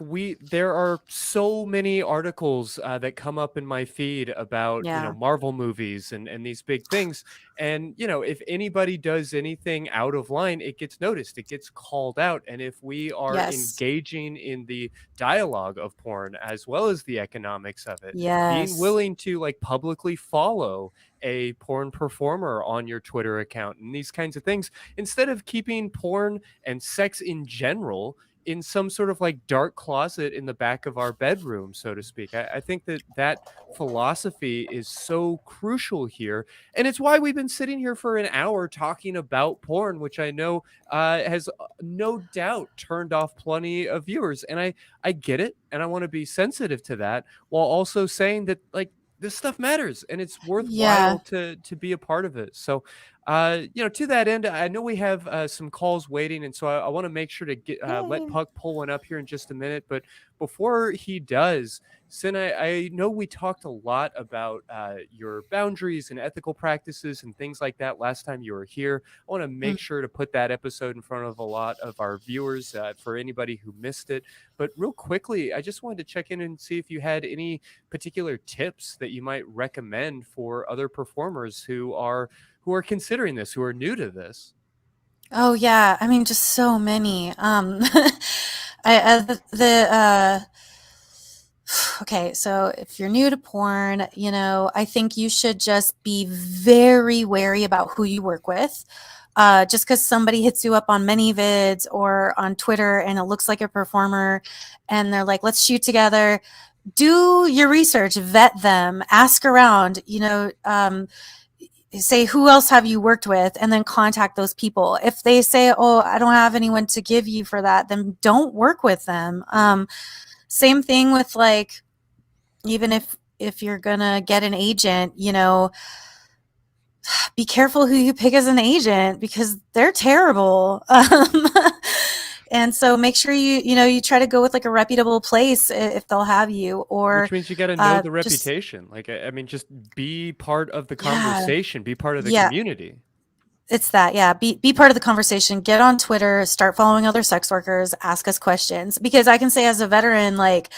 there are so many articles that come up in my feed about, Marvel movies and these big things. And, if anybody does anything out of line, it gets noticed, it gets called out. And if we are engaging in the dialogue of porn as well as the economics of it, being willing to like publicly follow a porn performer on your Twitter account and these kinds of things, instead of keeping porn and sex in general in some sort of like dark closet in the back of our bedroom, so to speak. I think that philosophy is so crucial here. And it's why we've been sitting here for an hour talking about porn, which I know has no doubt turned off plenty of viewers. And I get it. And I want to be sensitive to that, while also saying that like this stuff matters and it's worthwhile to be a part of it. So to that end, I know we have some calls waiting, and so I want to make sure to get let Puck pull one up here in just a minute. But before he does, Sinn, I know we talked a lot about your boundaries and ethical practices and things like that last time you were here. I want to make sure to put that episode in front of a lot of our viewers for anybody who missed it. But real quickly, I just wanted to check in and see if you had any particular tips that you might recommend for other performers who are considering this, who are new to this. Oh yeah, I mean, just so many. Okay, so if you're new to porn, I think you should just be very wary about who you work with. Just because somebody hits you up on ManyVids or on Twitter and it looks like a performer and they're like, let's shoot together, do your research, vet them, ask around, say, who else have you worked with, and then contact those people. If they say, oh, I don't have anyone to give you for that, then don't work with them. Same thing with like, even if you're gonna get an agent, be careful who you pick as an agent because they're terrible. And so make sure you try to go with like a reputable place if they'll have you, or which means you got to know the reputation. Like, I mean, just be part of the conversation, be part of the community. It's that, yeah. Be part of the conversation. Get on Twitter, start following other sex workers, ask us questions. Because I can say as a veteran, like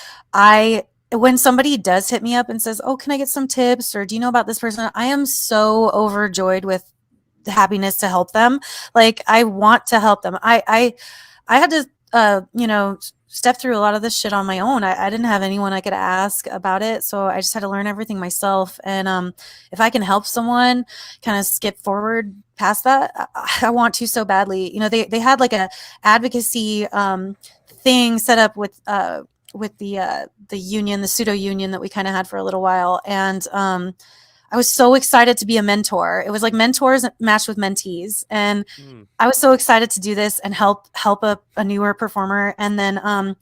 when somebody does hit me up and says, oh, can I get some tips? Or do you know about this person? I am so overjoyed with the happiness to help them. Like, I want to help them. I had to, step through a lot of this shit on my own. I didn't have anyone I could ask about it. So I just had to learn everything myself. And if I can help someone kind of skip forward past that, I want to so badly. They had like a advocacy thing set up with the union, the pseudo union that we kind of had for a little while. And I was so excited to be a mentor. It was like mentors matched with mentees. And I was so excited to do this and help a newer performer. And then,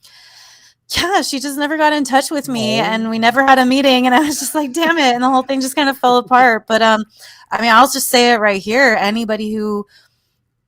she just never got in touch with me and we never had a meeting. And I was just like, damn it. And the whole thing just kind of fell apart. But, I'll just say it right here. Anybody who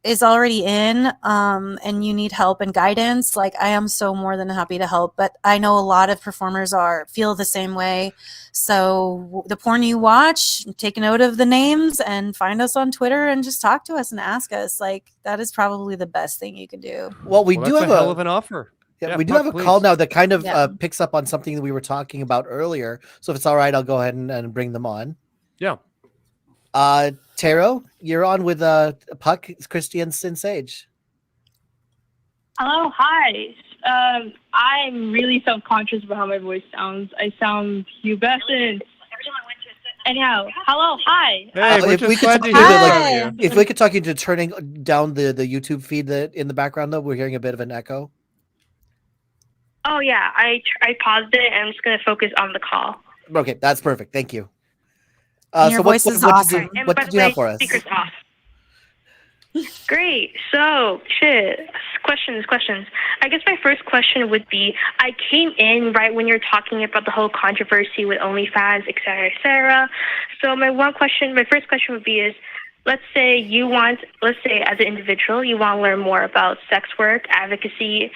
is already in and you need help and guidance, like, I am so more than happy to help. But I know a lot of performers feel the same way. So the porn you watch, take note of the names and find us on Twitter and just talk to us and ask us. Like, that is probably the best thing you can do. Well, we do have a hell of an offer. Yeah, we do have a call now that kind of picks up on something that we were talking about earlier. So if it's all right, I'll go ahead and bring them on. Yeah. Tairo, you're on with Puck, Christy, and Sinn Sage. Hello, hi. I'm really self-conscious about how my voice sounds. I sound pubescent. Anyhow, hello, hi. Hey, if we could talk you into turning down the YouTube feed that in the background, though, we're hearing a bit of an echo. Oh yeah, I paused it and I'm just gonna focus on the call. Okay, that's perfect. Thank you. Your voice is awesome. What did you have for us? Speakers off. Great. So, questions. I guess my first question would be, I came in right when you're talking about the whole controversy with OnlyFans, et cetera. So my first question would be is, let's say as an individual, you want to learn more about sex work, advocacy,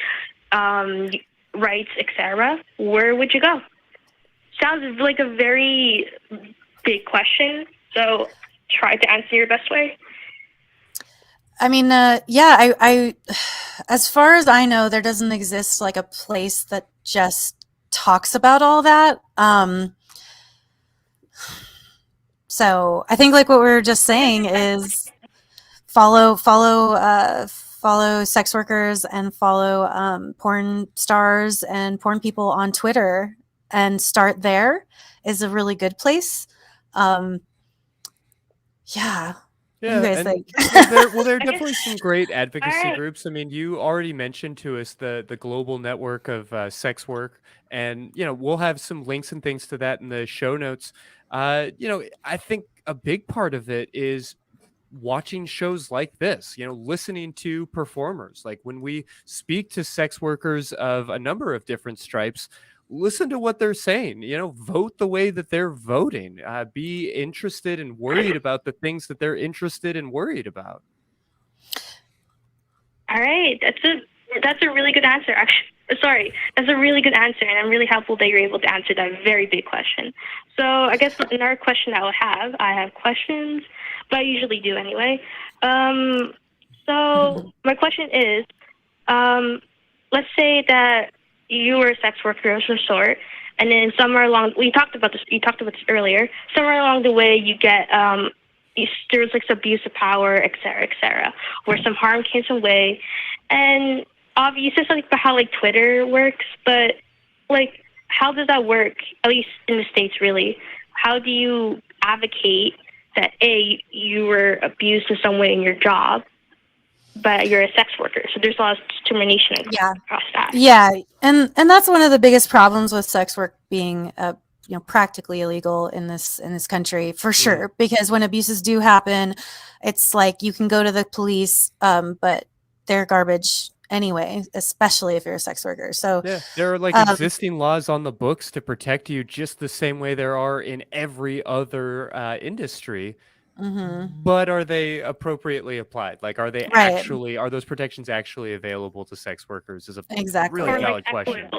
rights, etc. Where would you go? Sounds like a very big question, so try to answer your best way. I mean, yeah, I, as far as I know, there doesn't exist like a place that just talks about all that. So I think like what we were just saying is follow sex workers and follow porn stars and porn people on Twitter, and start there is a really good place. Yeah. What do you guys think? There are definitely some great advocacy groups. I mean, you already mentioned to us the global network of sex work, and we'll have some links and things to that in the show notes. I think a big part of it is watching shows like this, listening to performers. Like when we speak to sex workers of a number of different stripes, listen to what they're saying, vote the way that they're voting, be interested and worried about the things that they're interested and worried about. All right. That's a really good answer. Actually, sorry, that's a really good answer, and I'm really helpful that you're able to answer that very big question. So I guess another question I have questions, but I usually do anyway. So my question is, let's say that you were a sex worker of some sort, and then somewhere along, you talked about this earlier, somewhere along the way you get, there's like abuse of power, et cetera, where some harm came some way. And obviously you said something about how like Twitter works, but like how does that work, at least in the States really? How do you advocate that you were abused in some way in your job, but you're a sex worker? So there's a lot of discrimination across that. Yeah, and that's one of the biggest problems with sex work being practically illegal in this country, for sure. Because when abuses do happen, it's like you can go to the police, but they're garbage anyway, especially if you're a sex worker. So yeah, there are like existing laws on the books to protect you just the same way there are in every other industry. But are they appropriately applied? Like, are they are those protections actually available to sex workers? Is a really valid question.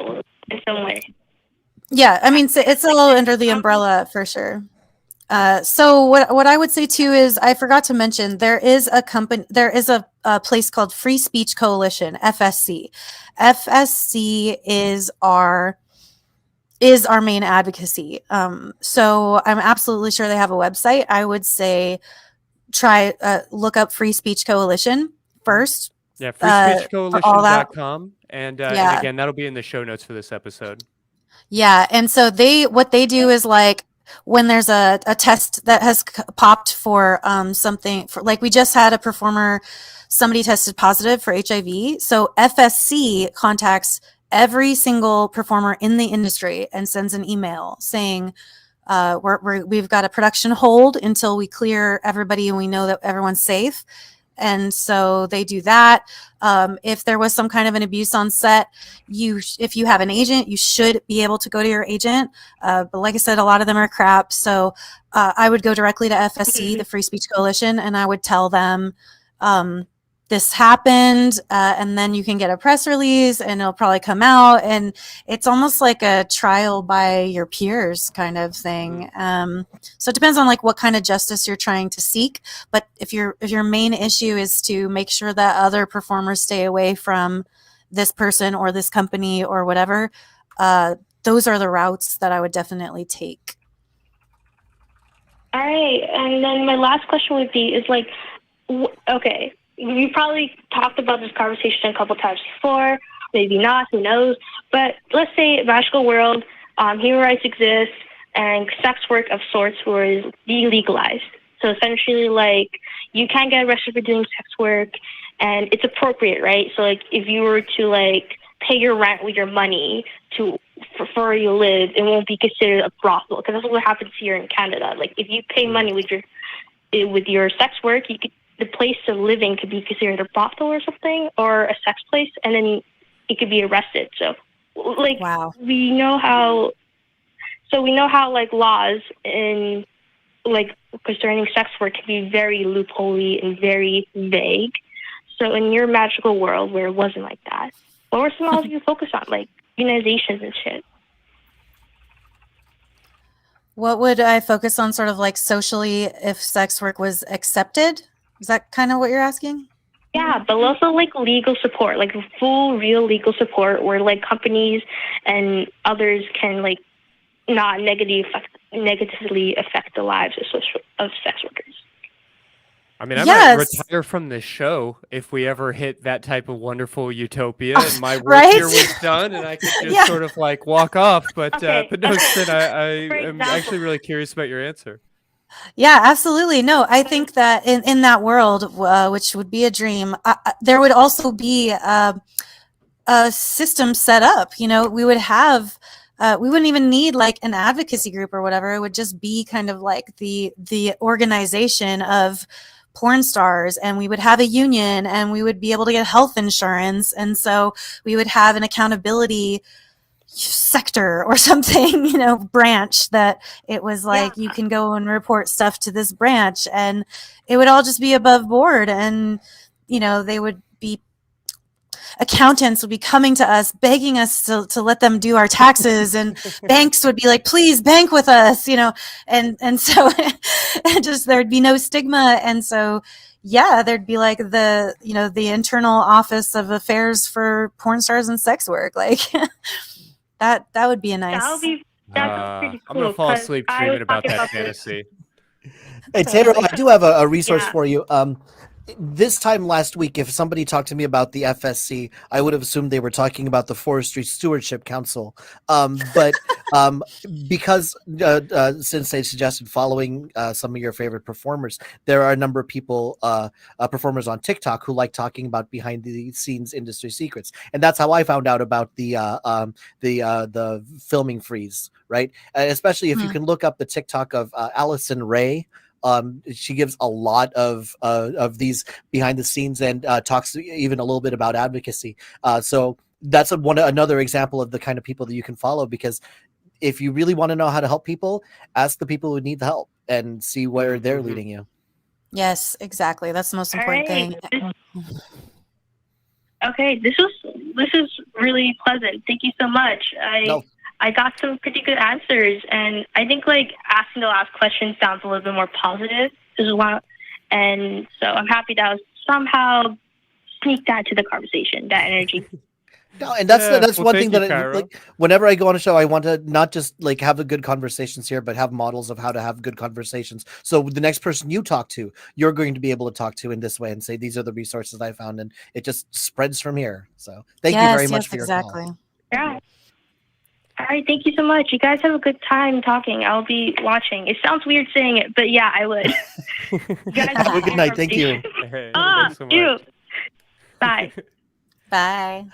In some way. Yeah, I mean, it's all under the umbrella for sure. So what I would say too is, I forgot to mention, there is a place called Free Speech Coalition, FSC. FSC is our main advocacy. So I'm absolutely sure they have a website. I would say try look up Free Speech Coalition first. Yeah, freespeechcoalition.com. And again, that'll be in the show notes for this episode. Yeah, and so what they do is, like, when there's a test that has popped for something, for, like, we just had a performer, somebody tested positive for HIV. So FSC contacts every single performer in the industry and sends an email saying, we've got a production hold until we clear everybody and we know that everyone's safe. And so they do that. If there was some kind of an abuse on set, if you have an agent, you should be able to go to your agent. But like I said, a lot of them are crap. So I would go directly to FSC, the Free Speech Coalition, and I would tell them this happened, and then you can get a press release and it'll probably come out. And it's almost like a trial by your peers kind of thing. So it depends on like what kind of justice you're trying to seek. But if your main issue is to make sure that other performers stay away from this person or this company or whatever, those are the routes that I would definitely take. All right. And then my last question would be, is like, okay, you probably talked about this conversation a couple times before, maybe not, who knows. But let's say magical world, human rights exist, and sex work of sorts was delegalized. So essentially, like, you can't get arrested for doing sex work, and it's appropriate, right? So, like, if you were to, like, pay your rent with your money for where you live, it won't be considered a brothel, because that's what happens here in Canada. Like, if you pay money with your sex work, the place of living could be considered a brothel or something, or a sex place, and then it could be arrested. So, like, wow. we know how like laws in like concerning sex work can be very loopholey and very vague. So in your magical world where it wasn't like that, what were some laws you focus on, like unionizations and shit? What would I focus on, sort of like socially, if sex work was accepted? Is that kind of what you're asking? Yeah, but also like legal support, like full, real legal support, where like companies and others can like not negatively affect the lives of sex workers. I mean, I might retire from this show if we ever hit that type of wonderful utopia and my work here was done and I could just sort of like walk off. But no, Sinn, I am actually really curious about your answer. Yeah, absolutely. No, I think that in that world, which would be a dream, there would also be a system set up. You know, we would have. We wouldn't even need like an advocacy group or whatever. It would just be kind of like the organization of porn stars, and we would have a union, and we would be able to get health insurance, and so we would have an accountability sector or something, you know, branch that it was like you can go and report stuff to this branch, and it would all just be above board, and you know, they would be accountants would be coming to us begging us to let them do our taxes, and banks would be like, please bank with us, you know, and so just there'd be no stigma, and so there'd be like the, you know, the internal office of affairs for porn stars and sex work, like that would be a nice. That'd be pretty cool. I'm gonna fall asleep dreaming about that fantasy. Hey Tairo, I do have a resource for you. This time last week, if somebody talked to me about the FSC, I would have assumed they were talking about the Forestry Stewardship Council. But because Sinn Sage suggested following some of your favorite performers, there are a number of people, performers on TikTok who like talking about behind the scenes industry secrets, and that's how I found out about the filming freeze, right? Especially if you can look up the TikTok of Allison Ray. She gives a lot of these behind the scenes and talks even a little bit about advocacy. So that's another example of the kind of people that you can follow, because if you really want to know how to help people, ask the people who need the help and see where they're leading you. Yes, exactly. That's the most important thing. Okay, this is really pleasant. Thank you so much. I got some pretty good answers, and I think like asking the last question sounds a little bit more positive as well. And so I'm happy that I was somehow sneak that to the conversation, that energy. No, and that's one thing that I, like whenever I go on a show, I want to not just like have the good conversations here, but have models of how to have good conversations. So the next person you talk to, you're going to be able to talk to in this way and say, these are the resources I found, and it just spreads from here. So thank you very much for your call. Yeah. All right, thank you so much. You guys have a good time talking. I'll be watching. It sounds weird saying it, but yeah, I would. Have a good night. Thank you. Hey, Bye. Bye.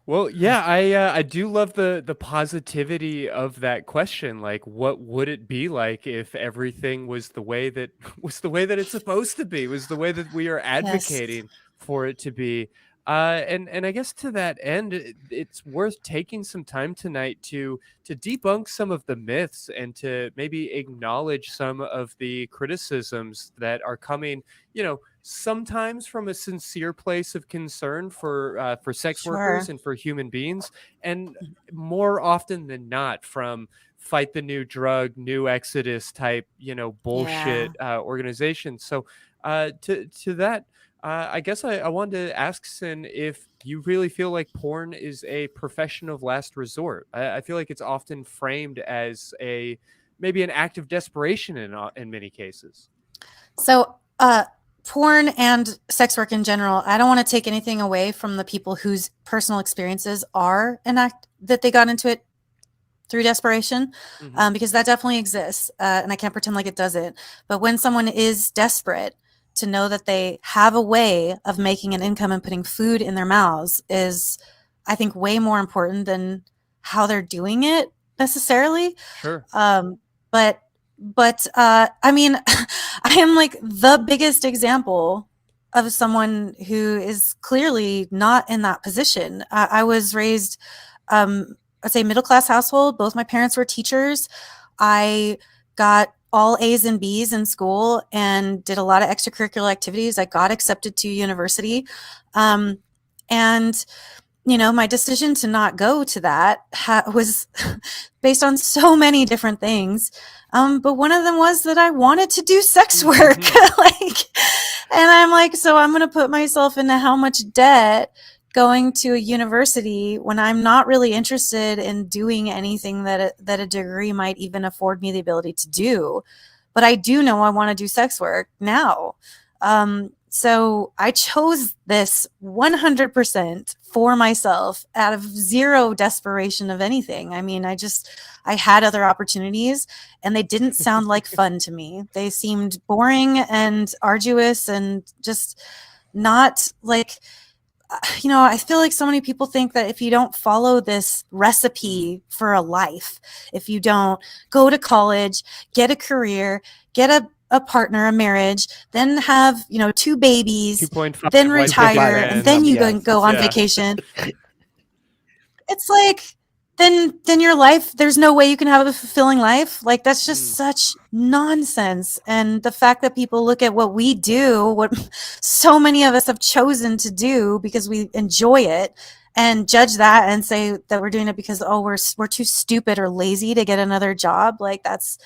Well, yeah, I do love the positivity of that question. Like, what would it be like if everything was the way that it's supposed to be, was the way that we are advocating for it to be. And I guess to that end, it's worth taking some time tonight to debunk some of the myths and to maybe acknowledge some of the criticisms that are coming, you know, sometimes from a sincere place of concern for sex workers and for human beings, and more often than not from fight the new drug, new Exodus type, you know, bullshit organizations. So to that, I guess I wanted to ask Sinn if you really feel like porn is a profession of last resort. I feel like it's often framed as maybe an act of desperation in many cases. So porn and sex work in general, I don't want to take anything away from the people whose personal experiences are an act that they got into it through desperation, because that definitely exists, and I can't pretend like it doesn't. But when someone is desperate, to know that they have a way of making an income and putting food in their mouths is, I think, way more important than how they're doing it necessarily. Sure. But I mean, I am like the biggest example of someone who is clearly not in that position. I was raised, I'd say middle-class household. Both my parents were teachers. I got all A's and B's in school and did a lot of extracurricular activities. I got accepted to university. And my decision to not go to that was based on so many different things. But one of them was that I wanted to do sex work. And I'm like, so I'm going to put myself into how much debt going to a university when I'm not really interested in doing anything that a degree might even afford me the ability to do. But I do know I want to do sex work now. So I chose this 100% for myself out of zero desperation of anything. I mean, I had other opportunities and they didn't sound like fun to me. They seemed boring and arduous and just not like, I feel like so many people think that if you don't follow this recipe for a life, if you don't go to college, get a career, get a partner, a marriage, then have, 2 babies, then retire, and then you go on vacation. It's like, then your life, there's no way you can have a fulfilling life. Like, that's just such nonsense. And the fact that people look at what we do, what so many of us have chosen to do because we enjoy it, and judge that and say that we're doing it because, we're too stupid or lazy to get another job. Like, that's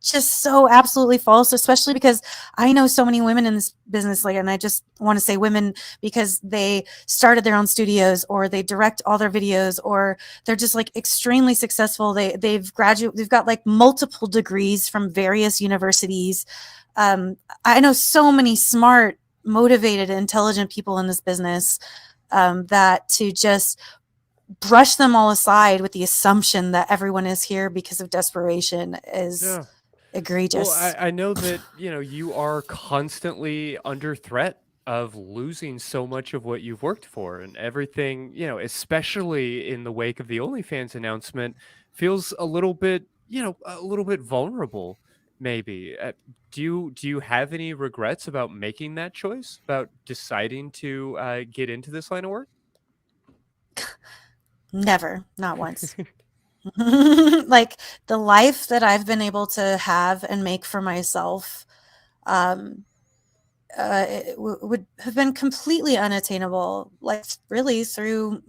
just so absolutely false, especially because I know so many women in this business, and I just want to say women because they started their own studios or they direct all their videos or they're just like extremely successful. They've got like multiple degrees from various universities. I know so many smart, motivated, intelligent people in this business that to just brush them all aside with the assumption that everyone is here because of desperation is egregious. Well, I know that, you are constantly under threat of losing so much of what you've worked for, and everything, especially in the wake of the OnlyFans announcement, feels a little bit vulnerable, maybe. Do you have any regrets about making that choice, about deciding to get into this line of work? Never, not once. Like, the life that I've been able to have and make for myself it would have been completely unattainable, like really through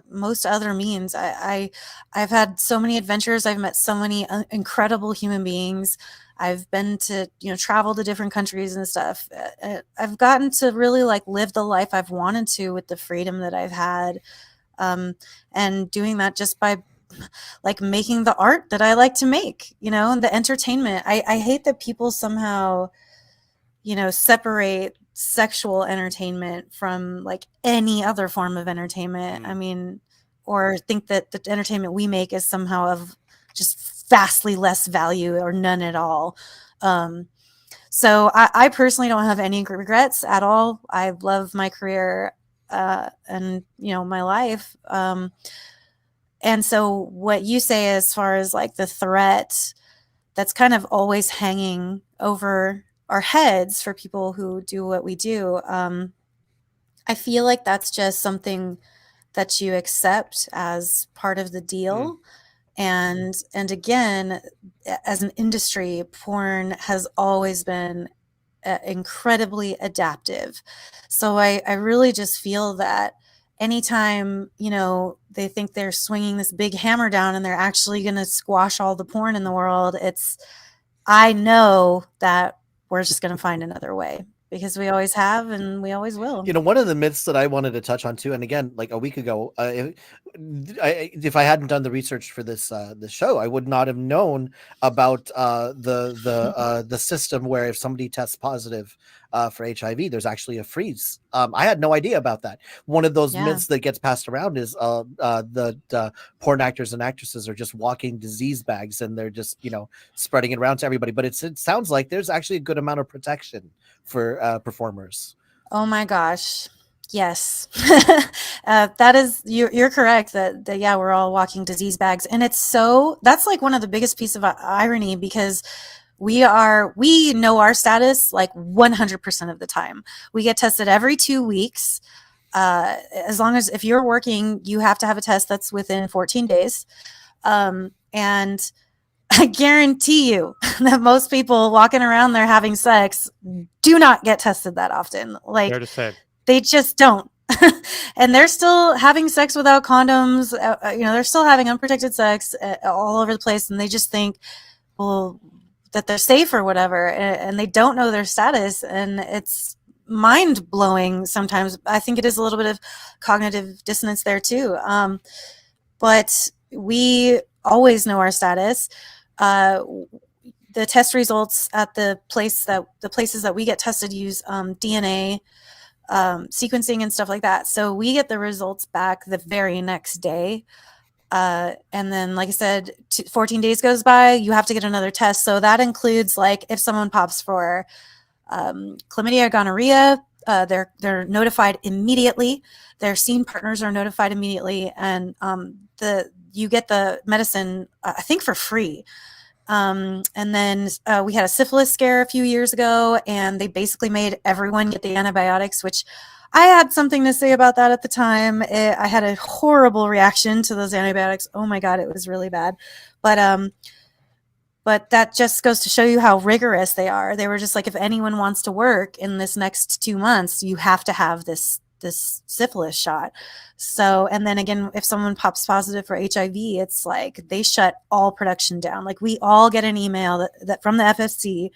most other means. I've had so many adventures. I've met so many incredible human beings. I've been to, travel to different countries and stuff. I've gotten to really live the life I've wanted to with the freedom that I've had. And doing that just by making the art that I like to make, and the entertainment. I hate that people somehow, separate sexual entertainment from any other form of entertainment. I mean, or think that the entertainment we make is somehow of just vastly less value or none at all. So I personally don't have any regrets at all. I love my career and, my life. And so what you say as far as the threat that's kind of always hanging over our heads for people who do what we do, I feel like that's just something that you accept as part of the deal. And again, as an industry, porn has always been incredibly adaptive. So I really just feel that anytime, they think they're swinging this big hammer down and they're actually going to squash all the porn in the world, I know that we're just going to find another way, because we always have and we always will. One of the myths that I wanted to touch on too, and again, a week ago, if I hadn't done the research for this show, I would not have known about the system where if somebody tests positive for HIV, there's actually a freeze. I had no idea about that. One of those myths that gets passed around is the porn actors and actresses are just walking disease bags and they're just spreading it around to everybody. But it sounds like there's actually a good amount of protection for performers. Oh my gosh. Yes. That is, you're correct that we're all walking disease bags. And that's one of the biggest pieces of irony, because we know our status 100% of the time. We get tested every 2 weeks. As long as if you're working, you have to have a test that's within 14 days. And I guarantee you that most people walking around there having sex do not get tested that often. Fair to say. They just don't. And they're still having sex without condoms. They're still having unprotected sex all over the place, and they just think, well, that they're safe or whatever, and they don't know their status, and it's mind blowing sometimes. I think it is a little bit of cognitive dissonance there too. But we always know our status. The test results at the places that we get tested use DNA sequencing and stuff like that. So we get the results back the very next day. And then, like I said, 14 days goes by, you have to get another test. So that includes, like, if someone pops for chlamydia or gonorrhea, they're notified immediately. Their scene partners are notified immediately, and you get the medicine, I think, for free. And then we had a syphilis scare a few years ago, and they basically made everyone get the antibiotics, which I had something to say about that at the time. I had a horrible reaction to those antibiotics. Oh my God, it was really bad. But that just goes to show you how rigorous they are. They were just like, if anyone wants to work in this next 2 months, you have to have this syphilis shot. So, and then again, if someone pops positive for HIV, it's like they shut all production down. Like, we all get an email that from the FFC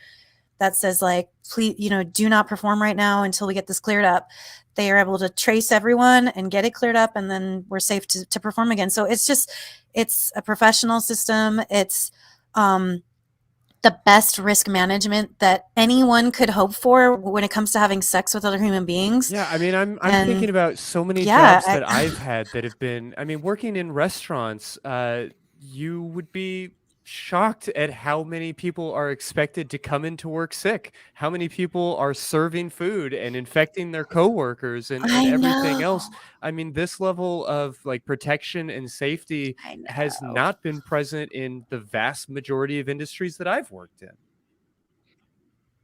that says, like, please, do not perform right now until we get this cleared up. They are able to trace everyone and get it cleared up, and then we're safe to perform again. So it's a professional system. It's the best risk management that anyone could hope for when it comes to having sex with other human beings. Yeah, I mean, I'm thinking about so many jobs that I've had that have been, I mean, working in restaurants, you would be shocked at how many people are expected to come into work sick, how many people are serving food and infecting their coworkers and everything else. I mean, this level of, like, protection and safety has not been present in the vast majority of industries that I've worked in.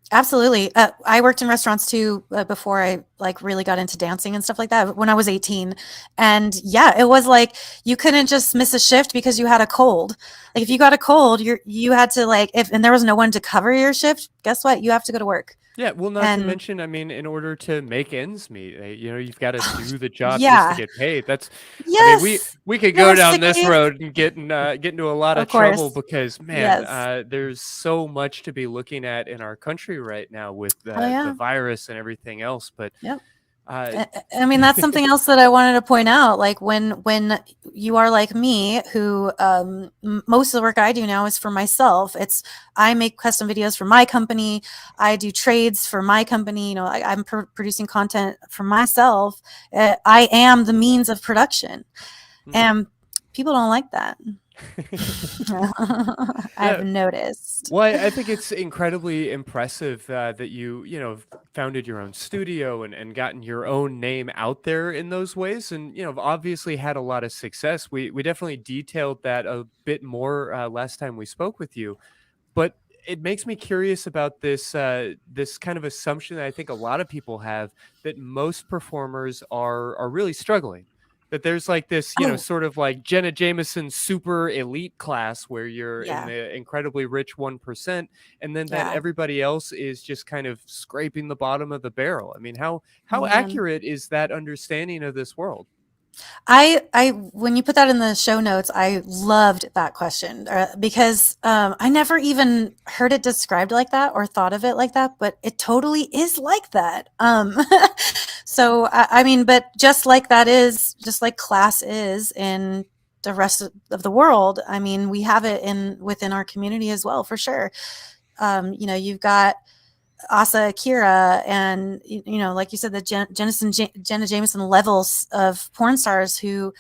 Absolutely. I worked in restaurants too before I really got into dancing and stuff like that when I was 18. And yeah, it was like you couldn't just miss a shift because you had a cold. Like, if you got a cold, you had to, like, and there was no one to cover your shift, guess what? You have to go to work. Yeah, well, not to mention, I mean, in order to make ends meet, you've got to do the job just to get paid. That's, I mean, we could go down this road and get into a lot of trouble because, man, there's so much to be looking at in our country right now with the virus and everything else. But I mean, that's something else that I wanted to point out. Like, when you are like me, who most of the work I do now is for myself. I make custom videos for my company. I do trades for my company. I'm producing content for myself. I am the means of production, and people don't like that. I've noticed. Well, I think it's incredibly impressive that you founded your own studio and gotten your own name out there in those ways, and obviously had a lot of success. We definitely detailed that a bit more last time we spoke with you, but it makes me curious about this kind of assumption that I think a lot of people have, that most performers are really struggling. That there's like this, sort of like Jenna Jameson super elite class where you're in the incredibly rich 1%, and then that everybody else is just kind of scraping the bottom of the barrel. I mean, how accurate is that understanding of this world? When you put that in the show notes, I loved that question because I never even heard it described like that or thought of it like that, but it totally is like that. So I mean, but just like class is in the rest of the world, I mean, we have it within our community as well, for sure. You've got Asa Akira and, like you said, the Jenna Jameson levels of porn stars who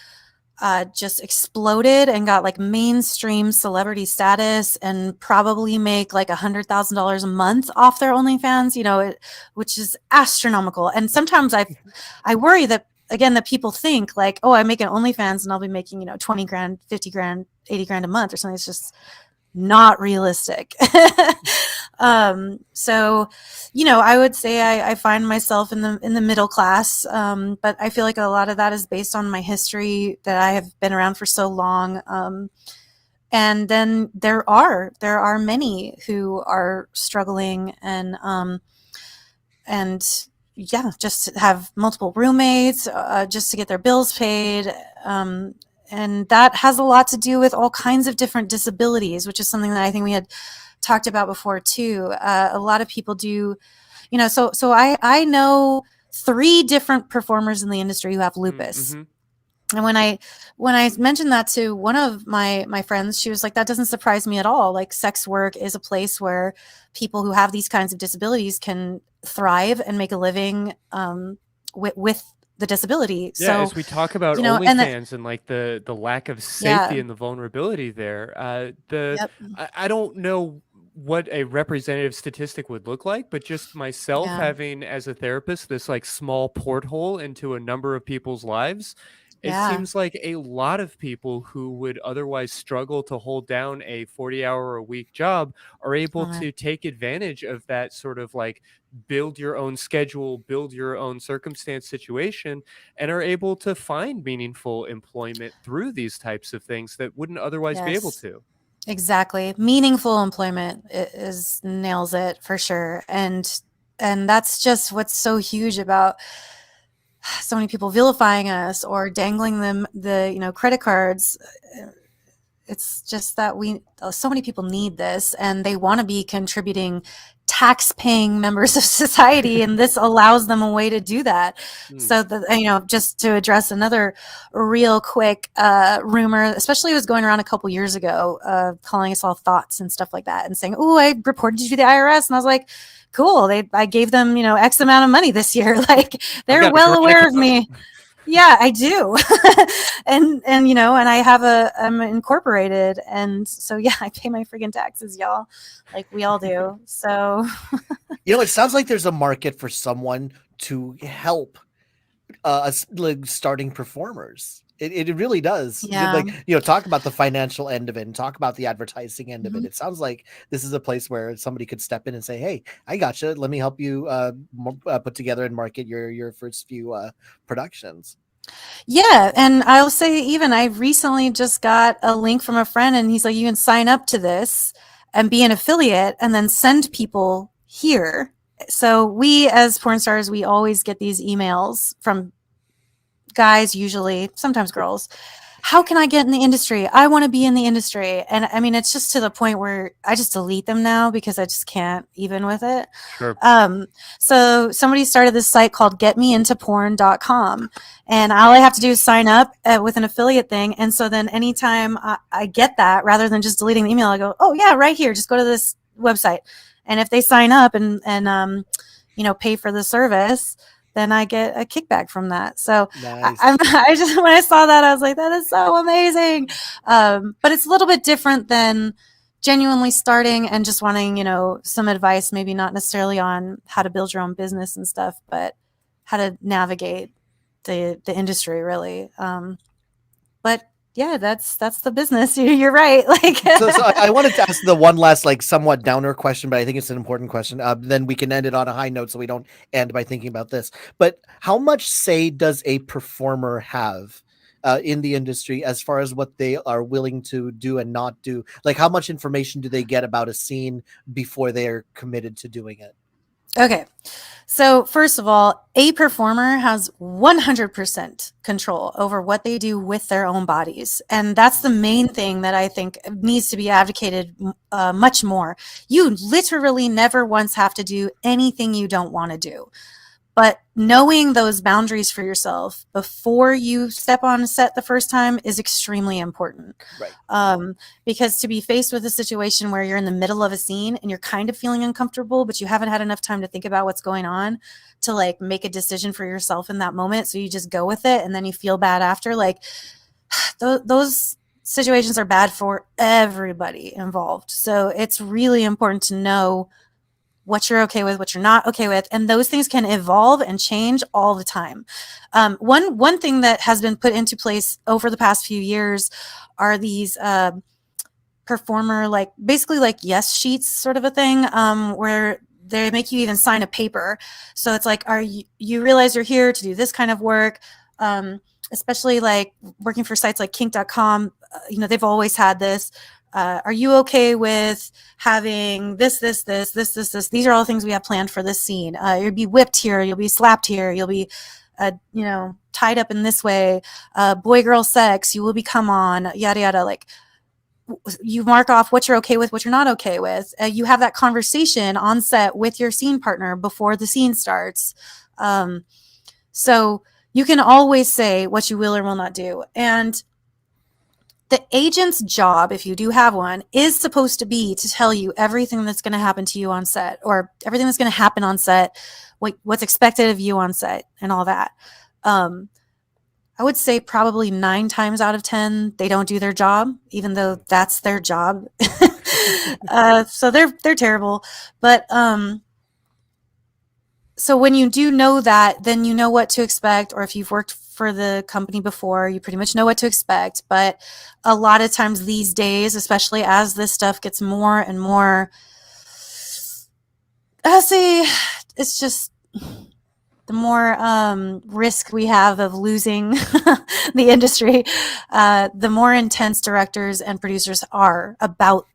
just exploded and got like mainstream celebrity status and probably make like $100,000 a month off their OnlyFans, which is astronomical. And sometimes I worry that, again, that people think like, oh, I make an OnlyFans and I'll be making, 20 grand, 50 grand, 80 grand a month or something. It's just not realistic. So, I would say I find myself in the middle class, but I feel like a lot of that is based on my history that I have been around for so long. And then there are many who are struggling and just have multiple roommates, just to get their bills paid. And that has a lot to do with all kinds of different disabilities, which is something that I think we had talked about before too. A lot of people do, so I know 3 different performers in the industry who have lupus. And when I mentioned that to one of my friends, she was like, that doesn't surprise me at all. Like, sex work is a place where people who have these kinds of disabilities can thrive and make a living with the disability. Yeah, so as we talk about OnlyFans and like the lack of safety and the vulnerability there, I don't know what a representative statistic would look like, but just myself having as a therapist this like small porthole into a number of people's lives. It seems like a lot of people who would otherwise struggle to hold down a 40-hour-a-week job are able to take advantage of that sort of like build your own schedule, build your own circumstance situation, and are able to find meaningful employment through these types of things that wouldn't otherwise be able to. Exactly. Meaningful employment nails it for sure. And that's just what's so huge about so many people vilifying us or dangling them the credit cards. It's just that so many people need this, and they want to be contributing tax-paying members of society, and this allows them a way to do that. So just to address another real quick rumor, especially it was going around a couple years ago, calling us all thoughts and stuff like that, and saying, "Oh, I reported you to the IRS," and I was like, cool. I gave them, X amount of money this year. Like, they're well aware of me. Yeah, I do. and I'm incorporated. And so, I pay my friggin' taxes, y'all. Like we all do. So, it sounds like there's a market for someone to help starting performers. It really does. Talk about the financial end of it and talk about the advertising end of it. It sounds like this is a place where somebody could step in and say, "Hey, I gotcha. Let me help you put together and market your first few productions." Yeah, and I'll say I recently just got a link from a friend, and he's like, "You can sign up to this and be an affiliate, and then send people here." So we, as porn stars, we always get these emails from guys, usually, sometimes girls. How can I get in the industry? I want to be in the industry. And I mean, it's just to the point where I just delete them now because I just can't even with it. Sure. So somebody started this site called getmeintoporn.com, and all I have to do is sign up with an affiliate thing. And so then anytime I get that, rather than just deleting the email, I go, "Oh yeah, right here, just go to this website." And if they sign up and pay for the service, then I get a kickback from that. So nice. I just, when I saw that, I was like, that is so amazing. But it's a little bit different than genuinely starting and just wanting, some advice, maybe not necessarily on how to build your own business and stuff, but how to navigate the industry really. But yeah, that's the business. You're right. Like, so I wanted to ask the one last, somewhat downer question, but I think it's an important question. Then we can end it on a high note, so we don't end by thinking about this. But how much say does a performer have in the industry as far as what they are willing to do and not do? Like, how much information do they get about a scene before they are committed to doing it? Okay. So first of all, a performer has 100% control over what they do with their own bodies. And that's the main thing that I think needs to be advocated much more. You literally never once have to do anything you don't want to do. But knowing those boundaries for yourself before you step on a set the first time is extremely important. Right. Because to be faced with a situation where you're in the middle of a scene and you're kind of feeling uncomfortable, but you haven't had enough time to think about what's going on to make a decision for yourself in that moment. So you just go with it and then you feel bad after. Those situations are bad for everybody involved. So it's really important to know what you're okay with, what you're not okay with. And those things can evolve and change all the time. One thing that has been put into place over the past few years are these performer, basically yes sheets sort of a thing, where they make you even sign a paper. So it's you realize you're here to do this kind of work, especially working for sites like kink.com. They've always had this. Are you okay with having this? These are all the things we have planned for this scene. You'll be whipped here. You'll be slapped here. You'll be, tied up in this way. Boy, girl sex. You will be come on. Yada yada. Like, you mark off what you're okay with, what you're not okay with. You have that conversation on set with your scene partner before the scene starts. So you can always say what you will or will not do. And the agent's job, if you do have one, is supposed to be to tell you everything that's going to happen to you on set, or everything that's going to happen on set, what's expected of you on set, and all that. I would say probably 9 times out of 10, they don't do their job, even though that's their job. So they're terrible. But so when you do know that, then you know what to expect. Or if you've worked for the company before, you pretty much know what to expect. But a lot of times these days, especially as this stuff gets more and more, I say it's just the more risk we have of losing the industry, the more intense directors and producers are about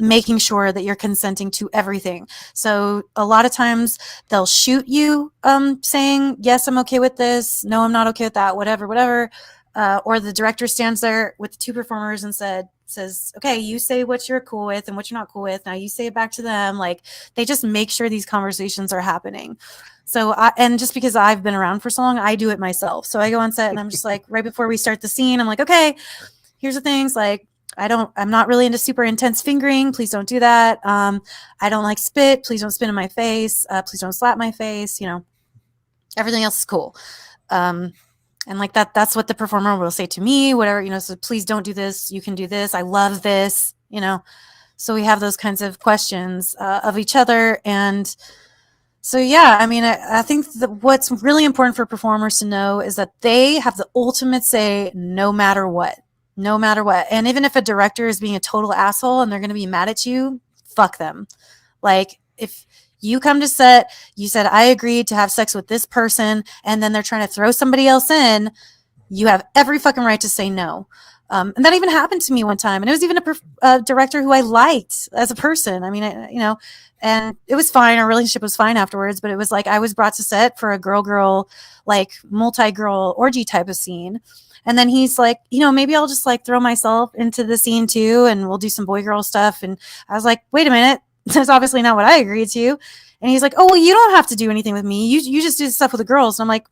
making sure that you're consenting to everything. So a lot of times they'll shoot you saying, yes, I'm okay with this. No, I'm not okay with that. Whatever. Or the director stands there with 2 performers and says, okay, you say what you're cool with and what you're not cool with. Now you say it back to them. Like, they just make sure these conversations are happening. So, and just because I've been around for so long, I do it myself. So I go on set and I'm just like, right before we start the scene, I'm like, okay, here's the things. Like, I'm not really into super intense fingering. Please don't do that. I don't like spit. Please don't spit in my face. Please don't slap my face. Everything else is cool. And like that's what the performer will say to me, whatever, so please don't do this. You can do this. I love this, so we have those kinds of questions of each other. And so, yeah, I mean, I think that what's really important for performers to know is that they have the ultimate say no matter what. And even if a director is being a total asshole and they're going to be mad at you, fuck them. Like, if you come to set, you said, I agreed to have sex with this person, and then they're trying to throw somebody else in, you have every fucking right to say no. And that even happened to me one time. And it was even a director who I liked as a person. I mean, and it was fine. Our relationship was fine afterwards, but it was like I was brought to set for a girl, like multi-girl orgy type of scene. And then he's like, maybe I'll just like throw myself into the scene too, and we'll do some boy girl stuff. And I was like, wait a minute, that's obviously not what I agreed to. And he's like, oh, well, you don't have to do anything with me. You just do stuff with the girls. And I'm like,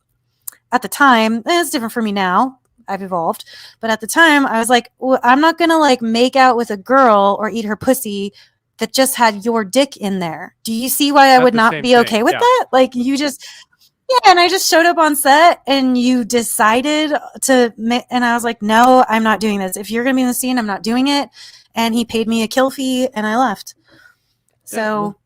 at the time, it's different for me now. I've evolved. But at the time, I was like, well, I'm not going to like make out with a girl or eat her pussy that just had your dick in there. Do you see why I would not be okay with that? Like, yeah, and I just showed up on set and you decided to, and I was like, no, I'm not doing this. If you're going to be in the scene, I'm not doing it. And he paid me a kill fee and I left. So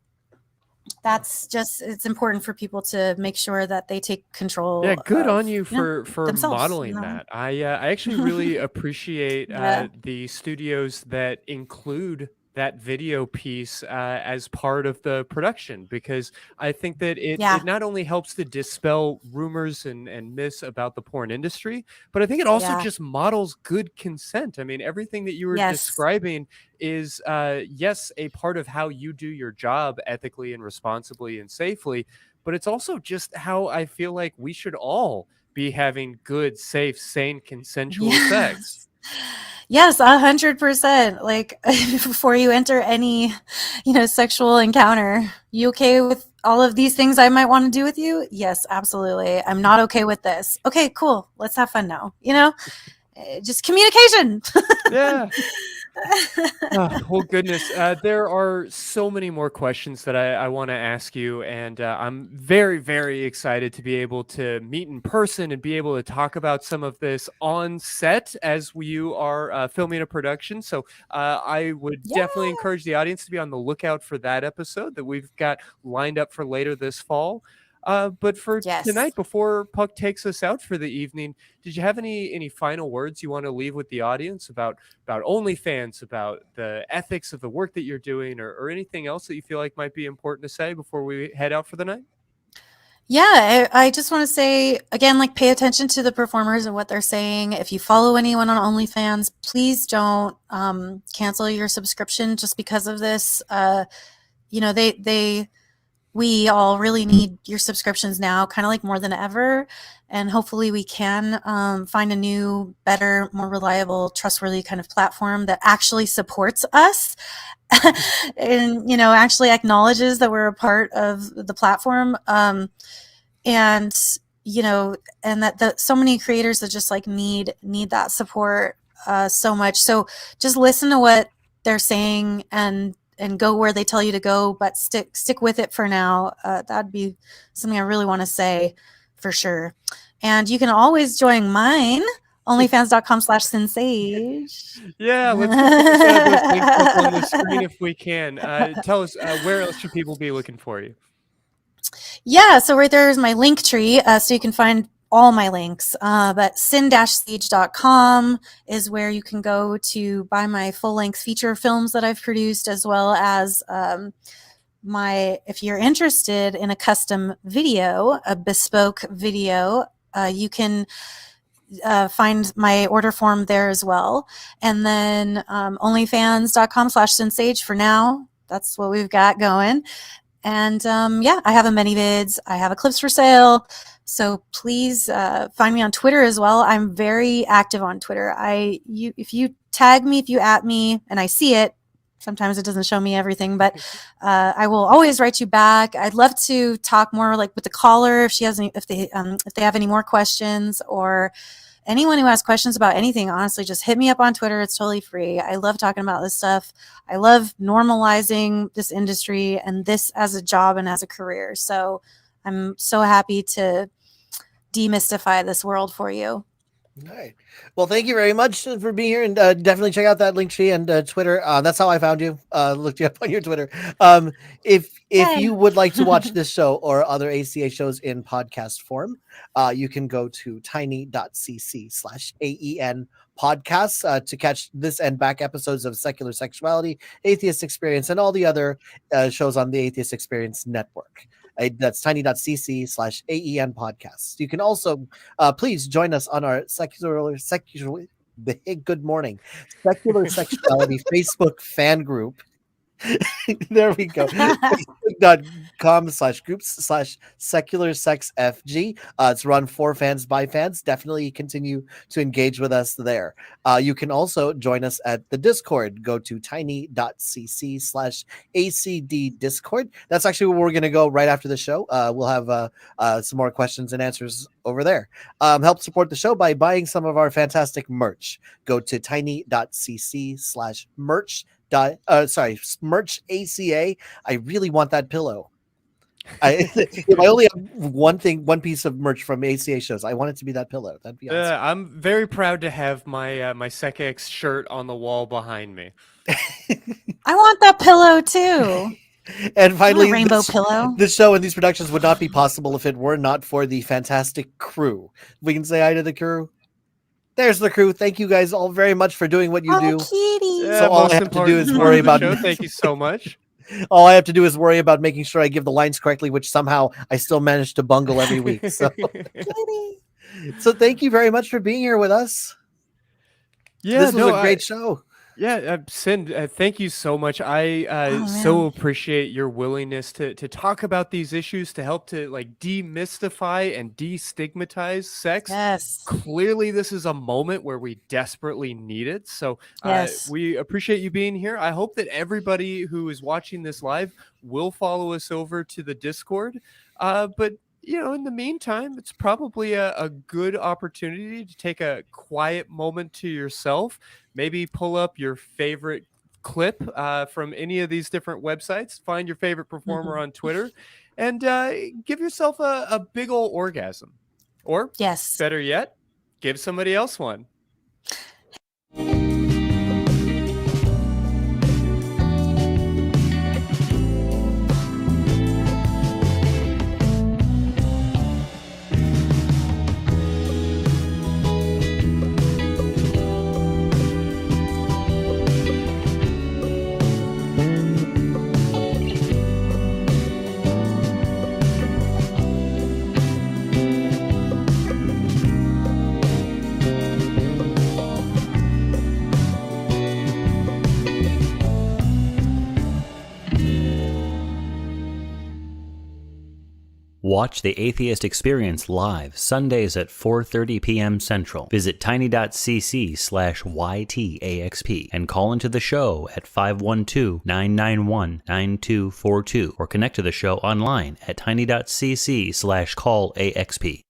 that's just, it's important for people to make sure that they take control. Yeah, good on you for themselves, modeling that. I actually really appreciate the studios that include that video piece as part of the production, because I think that it not only helps to dispel rumors and myths about the porn industry, but I think it also just models good consent. I mean, everything that you were describing is, yes, a part of how you do your job ethically and responsibly and safely, but it's also just how I feel like we should all be having good, safe, sane, consensual sex. Yes, 100%. Like, before you enter any, sexual encounter, you okay with all of these things I might want to do with you? Yes, absolutely. I'm not okay with this. Okay, cool. Let's have fun now. Just communication. Yeah. Well, goodness, there are so many more questions that I want to ask you, and I'm very, very excited to be able to meet in person and be able to talk about some of this on set as you are filming a production. So I would definitely encourage the audience to be on the lookout for that episode that we've got lined up for later this fall. But for tonight, before Puck takes us out for the evening, did you have any final words you want to leave with the audience about OnlyFans, about the ethics of the work that you're doing, or anything else that you feel like might be important to say before we head out for the night? Yeah, I just want to say again, like, pay attention to the performers and what they're saying. If you follow anyone on OnlyFans, please don't cancel your subscription just because of this. You know, we all really need your subscriptions now, kind of like more than ever. And hopefully we can find a new, better, more reliable, trustworthy kind of platform that actually supports us and, you know, actually acknowledges that we're a part of the platform. And, you know, and that so many creators that just like need that support so much. So just listen to what they're saying and go where they tell you to go, but stick with it for now. That'd be something I really want to say for sure. And you can always join mine, onlyfans.com/Sinn Sage. Yeah, let's get those links up on the screen if we can. Tell us, where else should people be looking for you? Yeah, so right there is my link tree, so you can find all my links. But Sinn-Sage.com is where you can go to buy my full-length feature films that I've produced, as well as if you're interested in a custom video, a bespoke video, you can find my order form there as well. And then onlyfans.com/Sinn Sage for now. That's what we've got going. And yeah, I have a many vids. I have a clips for sale. So please find me on Twitter as well. I'm very active on Twitter. If you tag me, if you at me, and I see it, sometimes it doesn't show me everything, but I will always write you back. I'd love to talk more, like, with the caller if they have any more questions, or anyone who has questions about anything. Honestly, just hit me up on Twitter. It's totally free. I love talking about this stuff. I love normalizing this industry and this as a job and as a career. So I'm so happy to demystify this world for you. All right. Well, thank you very much for being here, and definitely check out that link tree and Twitter. That's how I found you. Looked you up on your Twitter. If you would like to watch this show or other ACA shows in podcast form, you can go to tiny.cc/AEN podcasts to catch this and back episodes of Secular Sexuality, Atheist Experience, and all the other shows on the Atheist Experience Network. That's tiny.cc/AEN podcasts. You can also please join us on our secular good morning secular sexuality Facebook fan group. There we go. Facebook.com/groups/secular-sex-FG. It's run for fans by fans. Definitely continue to engage with us there. You can also join us at the Discord. Go to tiny.cc/ACD Discord. That's actually where we're going to go right after the show. We'll have some more questions and answers over there. Help support the show by buying some of our fantastic merch. Go to tiny.cc/merch. Merch ACA. I really want that pillow. If I only have one piece of merch from ACA shows, I want it to be that pillow. That'd be awesome. I'm very proud to have my my SecX shirt on the wall behind me. I want that pillow too. And finally, rainbow pillow. This show and these productions would not be possible if it were not for the fantastic crew. We can say hi to the crew. There's the crew. Thank you guys all very much for doing what you do. Kitty. Yeah, so all I have to do is worry about. Thank you so much. All I have to do is worry about making sure I give the lines correctly, which somehow I still manage to bungle every week. So, so thank you very much for being here with us. Yeah, this was a great show. Yeah, Sinn, thank you so much. I so appreciate your willingness to talk about these issues, to help to like demystify and destigmatize sex. Yes. Clearly, this is a moment where we desperately need it. So we appreciate you being here. I hope that everybody who is watching this live will follow us over to the Discord. But you know, in the meantime, it's probably a good opportunity to take a quiet moment to yourself. Maybe pull up your favorite clip from any of these different websites. Find your favorite performer on Twitter and give yourself a big old orgasm. Or, better yet, give somebody else one. Watch The Atheist Experience live Sundays at 4:30 p.m. Central. Visit tiny.cc/YTAXP and call into the show at 512-991-9242 or connect to the show online at tiny.cc/callaxp.